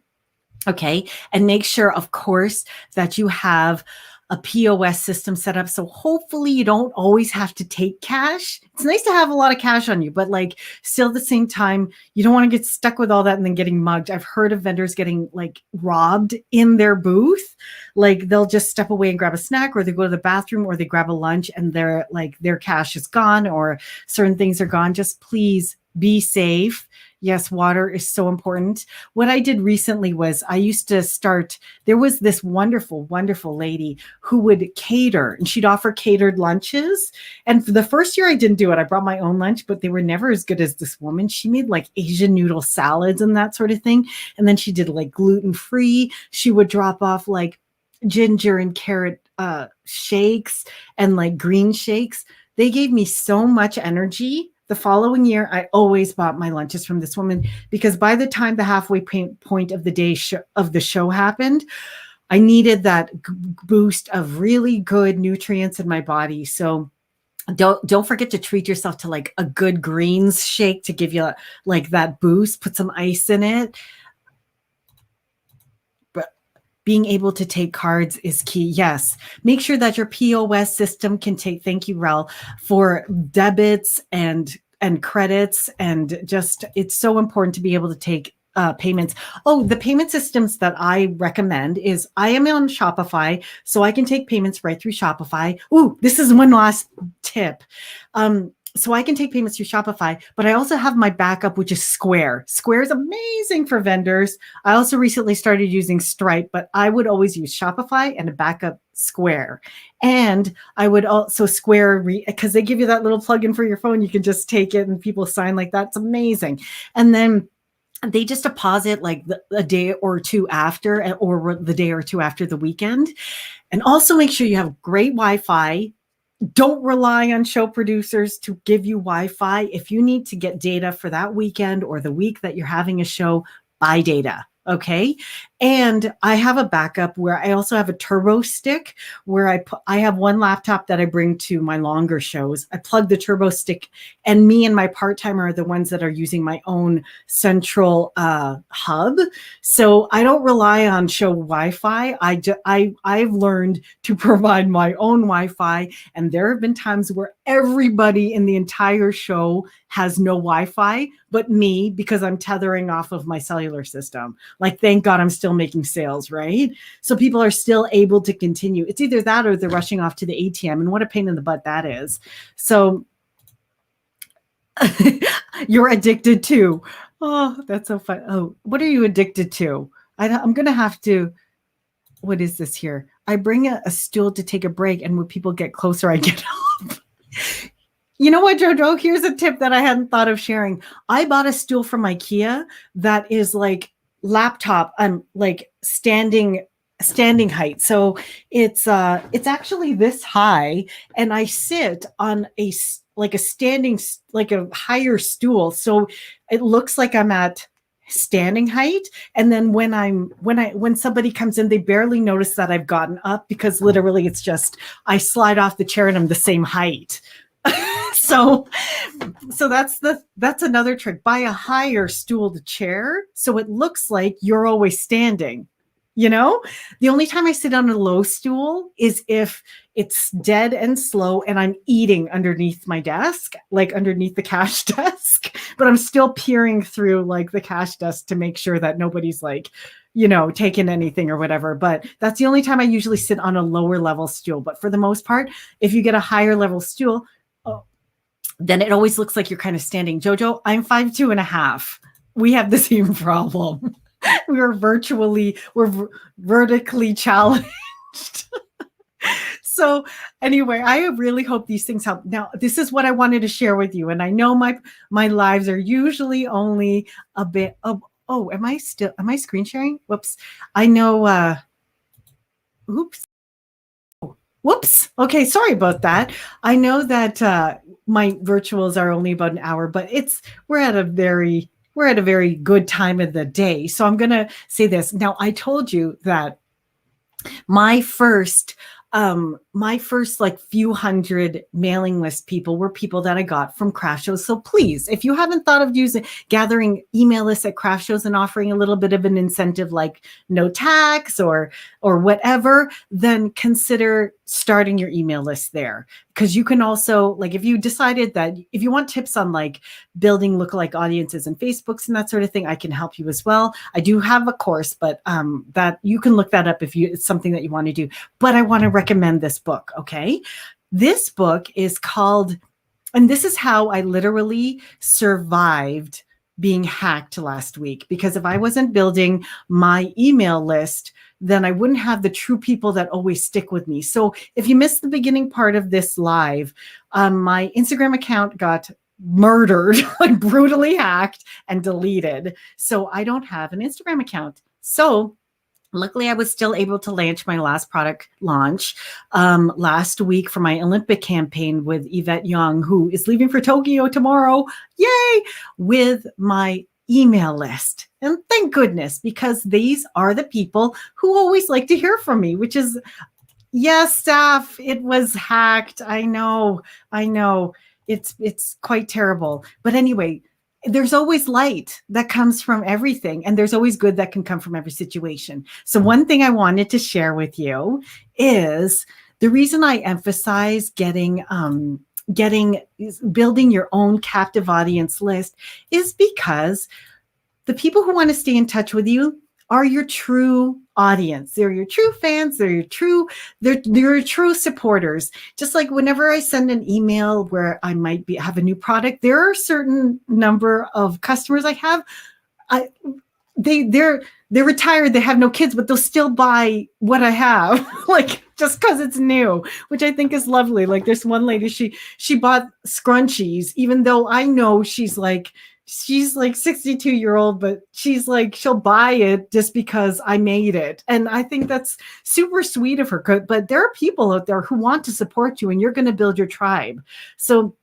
Okay. And make sure, of course, that you have a POS system set up. So hopefully you don't always have to take cash. It's nice to have a lot of cash on you, but like still at the same time, you don't want to get stuck with all that and then getting mugged. I've heard of vendors getting like robbed in their booth. Like they'll just step away and grab a snack, or they go to the bathroom, or they grab a lunch and they're like their cash is gone or certain things are gone. Just please be safe. Yes, water is so important. What I did recently was I used to start, there was this wonderful, wonderful lady who would cater, and she'd offer catered lunches. And for the first year I didn't do it. I brought my own lunch, but they were never as good as this woman. She made like Asian noodle salads and that sort of thing. And then she did like gluten-free. She would drop off like ginger and carrot shakes and like green shakes. They gave me so much energy. The following year, I always bought my lunches from this woman, because by the time the halfway point of the day of the show happened, I needed that boost of really good nutrients in my body. So don't forget to treat yourself to like a good greens shake to give you like that boost. Put some ice in it. Being able to take cards is key. Yes. Make sure that your POS system can take, thank you, Rel, for debits and credits. And just, it's so important to be able to take payments. Oh, the payment systems that I recommend is I am on Shopify, so I can take payments right through Shopify. Ooh, this is one last tip. So I can take payments through Shopify, but I also have my backup, which is Square. Square is amazing for vendors. I also recently started using Stripe, but I would always use Shopify and a backup Square. And I would also Square, because they give you that little plugin for your phone. You can just take it and people sign like that. It's amazing. And then they just deposit like a day or two after, or the day or two after the weekend. And also make sure you have great Wi-Fi. Don't rely on show producers to give you Wi-Fi. If you need to get data for that weekend or the week that you're having a show, buy data. Okay. And I have a backup where I also have a turbo stick where I have one laptop that I bring to my longer shows. I plug the turbo stick, and me and my part-timer are the ones that are using my own central hub. So I don't rely on show Wi-Fi. I've learned to provide my own Wi-Fi. And there have been times where everybody in the entire show has no Wi-Fi but me, because I'm tethering off of my cellular system. Like, thank God I'm still making sales, right? So people are still able to continue. It's either that or they're rushing off to the ATM, and what a pain in the butt that is. So you're addicted to. Oh, that's so fun. Oh, what are you addicted to? I'm going to have to, what is this here? I bring a stool to take a break, and when people get closer, I get up. You know what, Jojo? Here's a tip that I hadn't thought of sharing. I bought a stool from IKEA that is like laptop, like standing height. So it's actually this high, and I sit on a standing, like a higher stool. So it looks like I'm at standing height. And then when somebody comes in, they barely notice that I've gotten up, because literally it's just, I slide off the chair and I'm the same height. So that's another trick. Buy a higher stool to chair, so it looks like you're always standing. You know, the only time I sit on a low stool is if it's dead and slow and I'm eating underneath my desk, like underneath the cash desk, but I'm still peering through like the cash desk to make sure that nobody's like, you know, taking anything or whatever. But that's the only time I usually sit on a lower level stool. But for the most part, if you get a higher level stool, then it always looks like you're kind of standing. Jojo, I'm 5'2.5". We have the same problem. We're vertically challenged. So anyway, I really hope these things help. Now, this is what I wanted to share with you. And I know my lives are usually only a bit of, am I screen sharing? Whoops. I know, oops. Whoops. Okay. Sorry about that. I know that my virtuals are only about an hour, but we're at a very good time of the day. So I'm going to say this. Now, I told you that my first my first like few hundred mailing list people were people that I got from craft shows. So please, if you haven't thought of gathering email lists at craft shows and offering a little bit of an incentive like no tax or whatever, then consider starting your email list there. Because you can also, like, if you decided that if you want tips on like building lookalike audiences and Facebooks and that sort of thing, I can help you as well. I do have a course, but that you can look that up if it's something that you want to do. But I want to recommend this book. Okay. This book is called, and this is how I literally survived being hacked last week, because if I wasn't building my email list, then I wouldn't have the true people that always stick with me. So if you missed the beginning part of this live, my Instagram account got murdered, like brutally hacked and deleted. So I don't have an Instagram account. So luckily, I was still able to launch my last product launch last week for my Olympic campaign with Yvette Young, who is leaving for Tokyo tomorrow. Yay! With my email list. And thank goodness, because these are the people who always like to hear from me, which is, yes, staff, it was hacked. I know. It's quite terrible. But anyway, there's always light that comes from everything, and there's always good that can come from every situation. So one thing I wanted to share with you is the reason I emphasize building your own captive audience list is because the people who want to stay in touch with you are your true audience. They're your true fans. They're your true supporters. Just like whenever I send an email where I might have a new product, there are a certain number of customers I have. They're retired. They have no kids, but they'll still buy what I have, like just because it's new, which I think is lovely. Like there's one lady, she bought scrunchies, even though I know she's like 62-year-old, but she's like, she'll buy it just because I made it. And I think that's super sweet of her. But there are people out there who want to support you, and you're going to build your tribe. So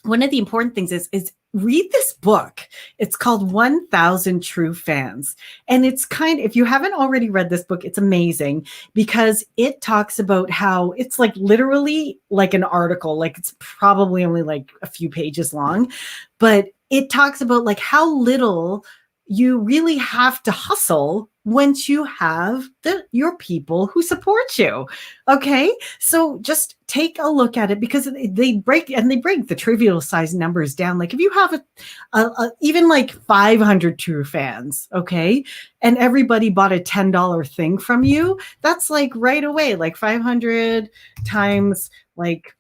one of the important things is read this book. It's called 1,000 True Fans. And it's if you haven't already read this book, it's amazing because it talks about how it's like literally like an article, like it's probably only like a few pages long, but it talks about like how little you really have to hustle once you have your people who support you. Okay. So just take a look at it, because they break the trivial size numbers down. Like if you have even like 500 true fans, okay, and everybody bought a $10 thing from you, that's like right away, like 500 times like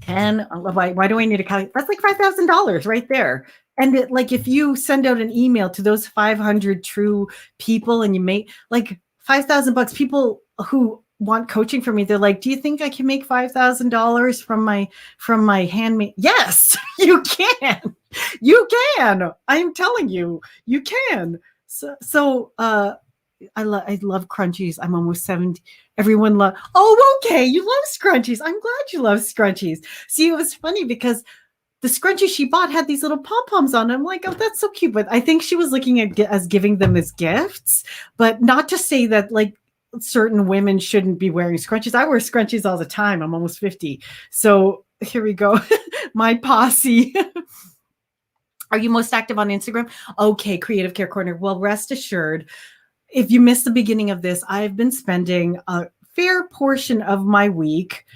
10. Why do I need to calculate? That's like $5,000 right there. And if you send out an email to those 500 true people and you make like $5,000, people who want coaching from me, they're like, do you think I can make $5,000 from my handmade? Yes, you can. You can. I'm telling you, you can. So I love crunchies. I'm almost 70. Everyone love. Oh, okay. You love scrunchies. I'm glad you love scrunchies. See, it was funny because the scrunchie she bought had these little pom-poms on it. I'm like, oh, that's so cute. But I think she was looking at as giving them as gifts, but not to say that like certain women shouldn't be wearing scrunchies. I wear scrunchies all the time. I'm almost 50. So here we go. My posse. Are you most active on Instagram? Okay, Creative Care Corner. Well, rest assured, if you missed the beginning of this, I've been spending a fair portion of my week.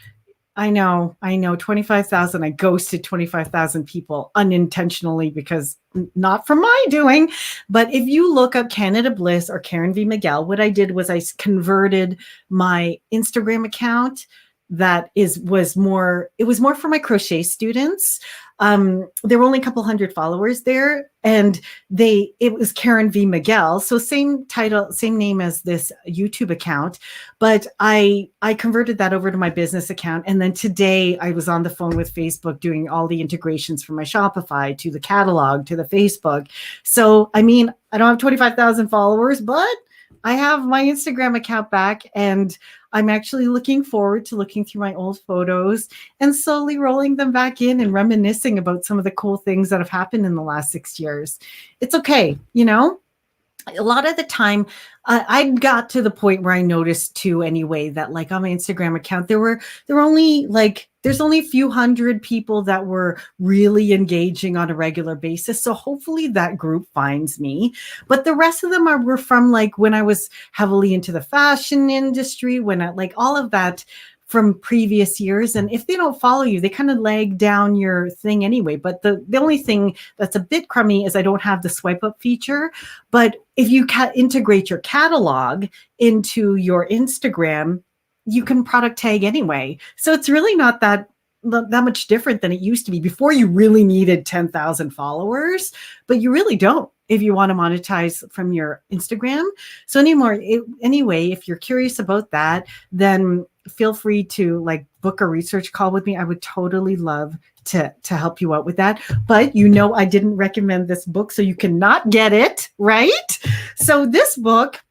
I know, 25,000. I ghosted 25,000 people unintentionally because not from my doing. But if you look up Canada Bliss or Karen V Miguel, what I did was I converted my Instagram account was more for my crochet students. There were only a couple hundred followers there, and it was Karen V Miguel. So same title, same name as this YouTube account, but I converted that over to my business account. And then today I was on the phone with Facebook doing all the integrations from my Shopify to the catalog to the Facebook. So, I mean, I don't have 25,000 followers, but I have my Instagram account back, and I'm actually looking forward to looking through my old photos and slowly rolling them back in and reminiscing about some of the cool things that have happened in the last 6 years. It's okay, you know? a lot of the time, I got to the point where I noticed too anyway that like on my Instagram account there were only like there's only a few hundred people that were really engaging on a regular basis. So hopefully that group finds me. But the rest of them were from like when I was heavily into the fashion industry, when I like all of that from previous years. And if they don't follow you, they kind of lag down your thing anyway. But the only thing that's a bit crummy is I don't have the swipe up feature. But if you integrate your catalog into your Instagram, you can product tag anyway. So it's really not that much different than it used to be before. You really needed 10,000 followers, but you really don't if you want to monetize from your Instagram. So anyway, if you're curious about that, then feel free to like book a research call with me. I would totally love to help you out with that. But I didn't recommend this book, so you cannot get it, right? So this book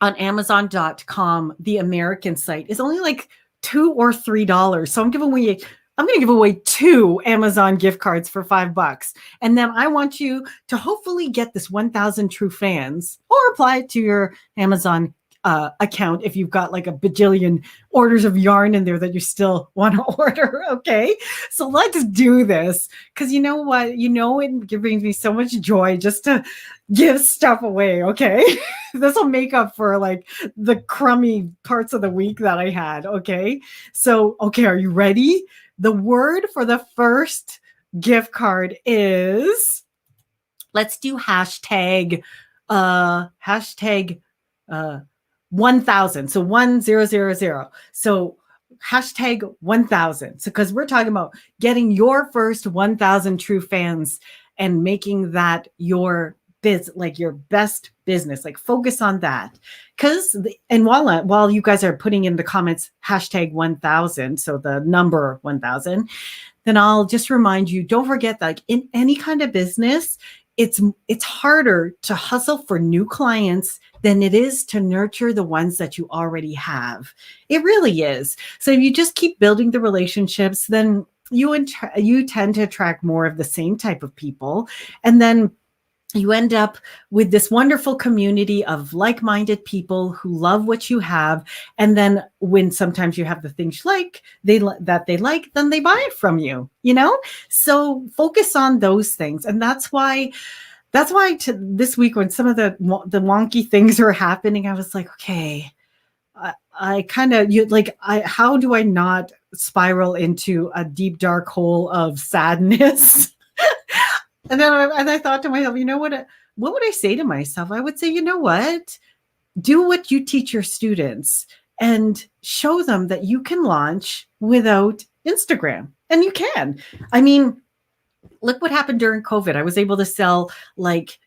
on Amazon.com, the American site, is only like $2 or $3. So I'm going to give away 2 Amazon gift cards for $5. And then I want you to hopefully get this 1,000 true fans, or apply it to your Amazon account if you've got like a bajillion orders of yarn in there that you still want to order. Okay, so let's do this, because you know what, it brings me so much joy just to give stuff away. Okay, this will make up for like the crummy parts of the week that I had. Okay, are you ready? The word for the first gift card is, let's do hashtag 1,000. So 1000. So hashtag 1,000. So because we're talking about getting your first 1,000 true fans and making that your your best business. Like focus on that. And while you guys are putting in the comments hashtag 1,000, so the number 1,000, then I'll just remind you, don't forget that like in any kind of business, it's harder to hustle for new clients than it is to nurture the ones that you already have. It really is. So if you just keep building the relationships, then you tend to attract more of the same type of people. And then you end up with this wonderful community of like-minded people who love what you have. And then when sometimes you have the things that they like, then they buy it from you, So focus on those things. And that's why this week, when some of the wonky things are happening, I was like, okay, how do I not spiral into a deep, dark hole of sadness? And I thought to myself, what would I say to myself? I would say, do what you teach your students and show them that you can launch without Instagram. And you can. I mean, look what happened during COVID. I was able to sell like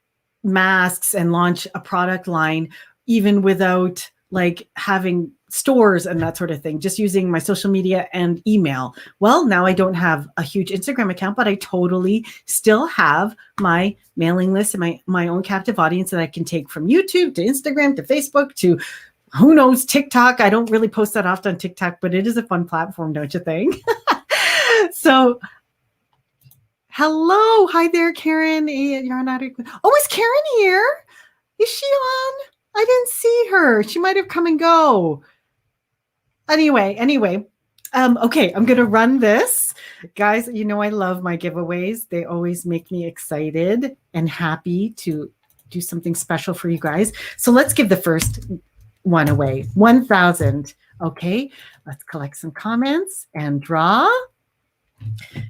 masks and launch a product line even without like having stores and that sort of thing, just using my social media and email. Well, now I don't have a huge Instagram account, but I totally still have my mailing list and my own captive audience that I can take from YouTube to Instagram to Facebook to who knows, TikTok. I don't really post that often on TikTok, but it is a fun platform, don't you think? So hello. Hi there, Karen. You're not. Oh, is Karen here? Is she on? I didn't see her. She might have come and go. Anyway, okay, I'm going to run this. Guys, I love my giveaways. They always make me excited and happy to do something special for you guys. So let's give the first one away. 1,000. Okay, let's collect some comments and draw.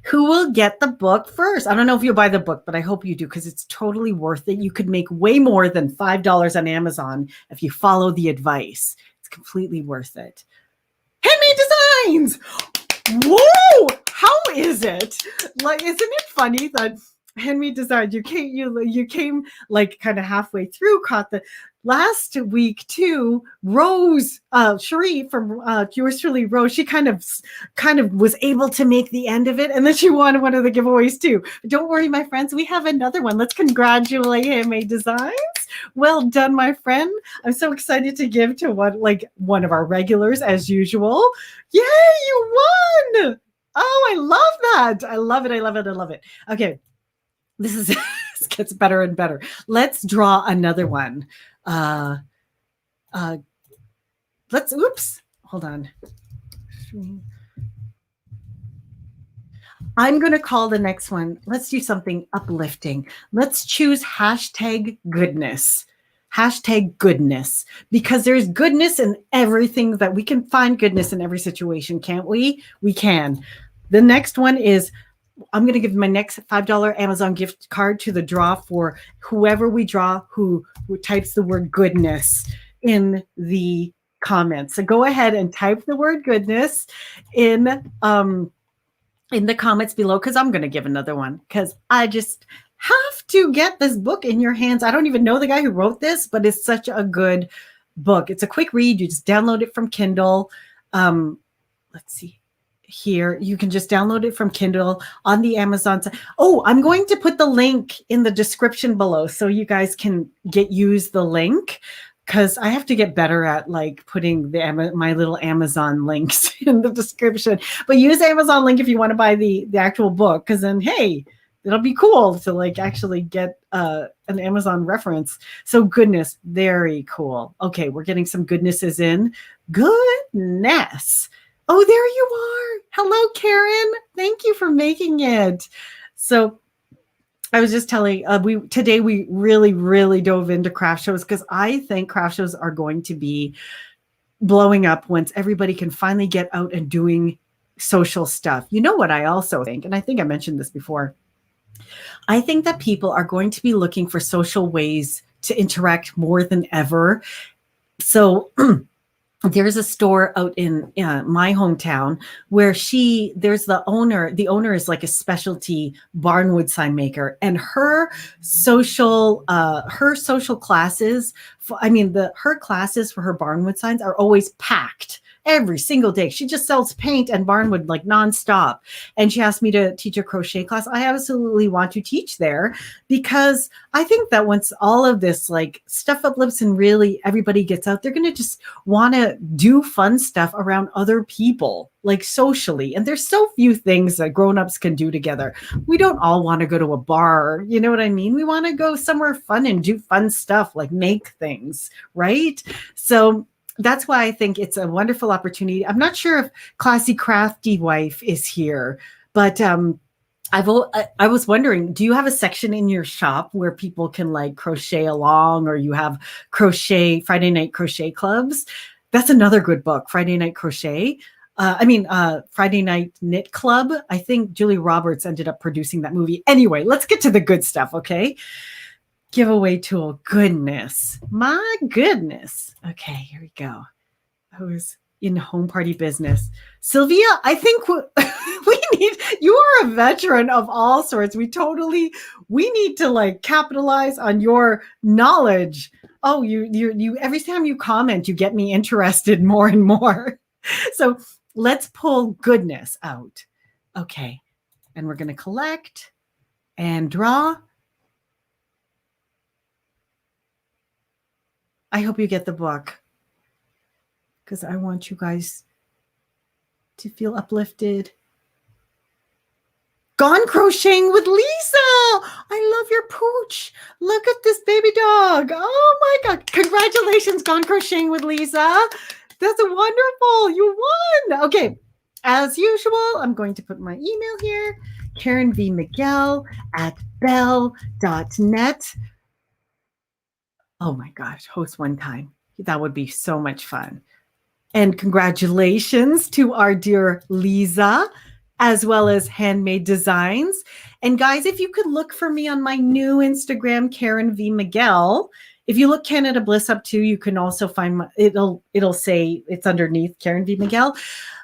Who will get the book first? I don't know if you'll buy the book, but I hope you do, because it's totally worth it. You could make way more than $5 on Amazon if you follow the advice. It's completely worth it. Handmade Designs! Whoa! How is it? Like, isn't it funny that Handmade Designs, you came like kind of halfway through, caught the last week too. Rose, Cherie from yours truly, Rose, she kind of was able to make the end of it, and then she won one of the giveaways too. But don't worry, my friends, we have another one. Let's congratulate Handmade Designs. Well done, my friend. I'm so excited to give to one of our regulars as usual. Yay, you won! Oh, I love that. I love it. Okay. This is This gets better and better. Let's draw another one. Oops, hold on. I'm going to call the next one. Let's do something uplifting. Let's choose hashtag goodness. Hashtag goodness, because there's goodness in everything that we can find goodness in every situation, can't we? We can. The next one is, I'm going to give my next $5 Amazon gift card to the draw for whoever we draw who types the word goodness in the comments. So go ahead and type the word goodness in the comments below, because I'm going to give another one, because I just have to get this book in your hands. I don't even know the guy who wrote this, but it's such a good book. It's a quick read. You just download it from Kindle. Let's see here. You can just download it from Kindle on the Amazon side. Oh, I'm going to put the link in the description below so you guys can use the link, because I have to get better at like putting my little Amazon links in the description. But use Amazon link if you want to buy the actual book, because then, hey, it'll be cool to like actually get an Amazon reference. So goodness, very cool. Okay, we're getting some goodnesses in. Goodness. Oh, there you are. Hello, Karen. Thank you for making it. So I was just telling, today we really, really dove into craft shows, because I think craft shows are going to be blowing up once everybody can finally get out and doing social stuff. You know what I also think, and I think I mentioned this before, I think that people are going to be looking for social ways to interact more than ever. So there's a store out in my hometown where there's the owner. The owner is like a specialty barnwood sign maker, and her social classes, her classes for her barnwood signs are always packed every single day. She just sells paint and barnwood like nonstop. And she asked me to teach a crochet class. I absolutely want to teach there, because I think that once all of this like stuff uplifts and really everybody gets out, they're going to just want to do fun stuff around other people, like socially. And there's so few things that grown-ups can do together. We don't all want to go to a bar. You know what I mean? We want to go somewhere fun and do fun stuff, like make things, right? So that's why I think it's a wonderful opportunity. I'm not sure if Classy Crafty Wife is here, but I was wondering, do you have a section in your shop where people can like crochet along, or you have Friday night crochet clubs? That's another good book, Friday Night Crochet. Friday Night Knit Club. I think Julia Roberts ended up producing that movie. Anyway, let's get to the good stuff, okay? Giveaway tool. Goodness. My goodness. Okay, here we go. I was in home party business. Sylvia, I think you are a veteran of all sorts. We need to like capitalize on your knowledge. Oh, you every time you comment, you get me interested more and more. So let's pull goodness out. Okay. And we're going to collect and draw. I hope you get the book, because I want you guys to feel uplifted. Gone Crocheting with Leiza. I love your pooch. Look at this baby dog. Oh my God. Congratulations, Gone Crocheting with Leiza. That's wonderful. You won. Okay. As usual, I'm going to put my email here, Karen V Miguel @bell.net. Oh my gosh, host one time. That would be so much fun. And congratulations to our dear Leiza, as well as Handmade Designs. And guys, if you could look for me on my new Instagram, Karen V Miguel. If you look Canada Bliss up too, you can also find it'll say it's underneath Karen V Miguel.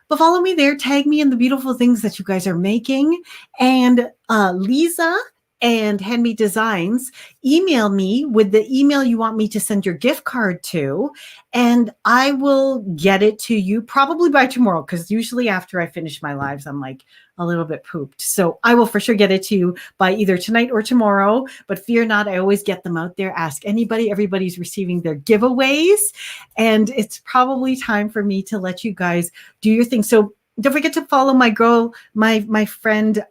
But follow me there, tag me in the beautiful things that you guys are making. And Leiza and Handmade Designs, email me with the email you want me to send your gift card to, and I will get it to you probably by tomorrow, because usually after I finish my lives, I'm like a little bit pooped. So I will for sure get it to you by either tonight or tomorrow, but fear not, I always get them out there. Ask anybody. Everybody's receiving their giveaways, and it's probably time for me to let you guys do your thing. So don't forget to follow my girl, my friend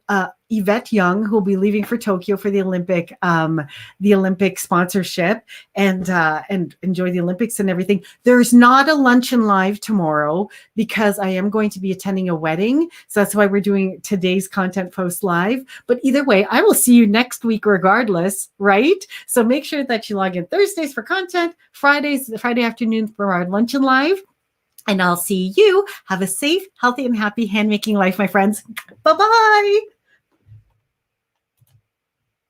Yvette Young, who will be leaving for Tokyo for the Olympic sponsorship, and enjoy the Olympics and everything. There's not a luncheon live tomorrow because I am going to be attending a wedding, so that's why we're doing today's content post live. But either way, I will see you next week regardless, right? So make sure that you log in Thursdays for content, Friday afternoon for our luncheon live. And I'll see you. Have a safe, healthy, and happy handmaking life, my friends. Bye-bye.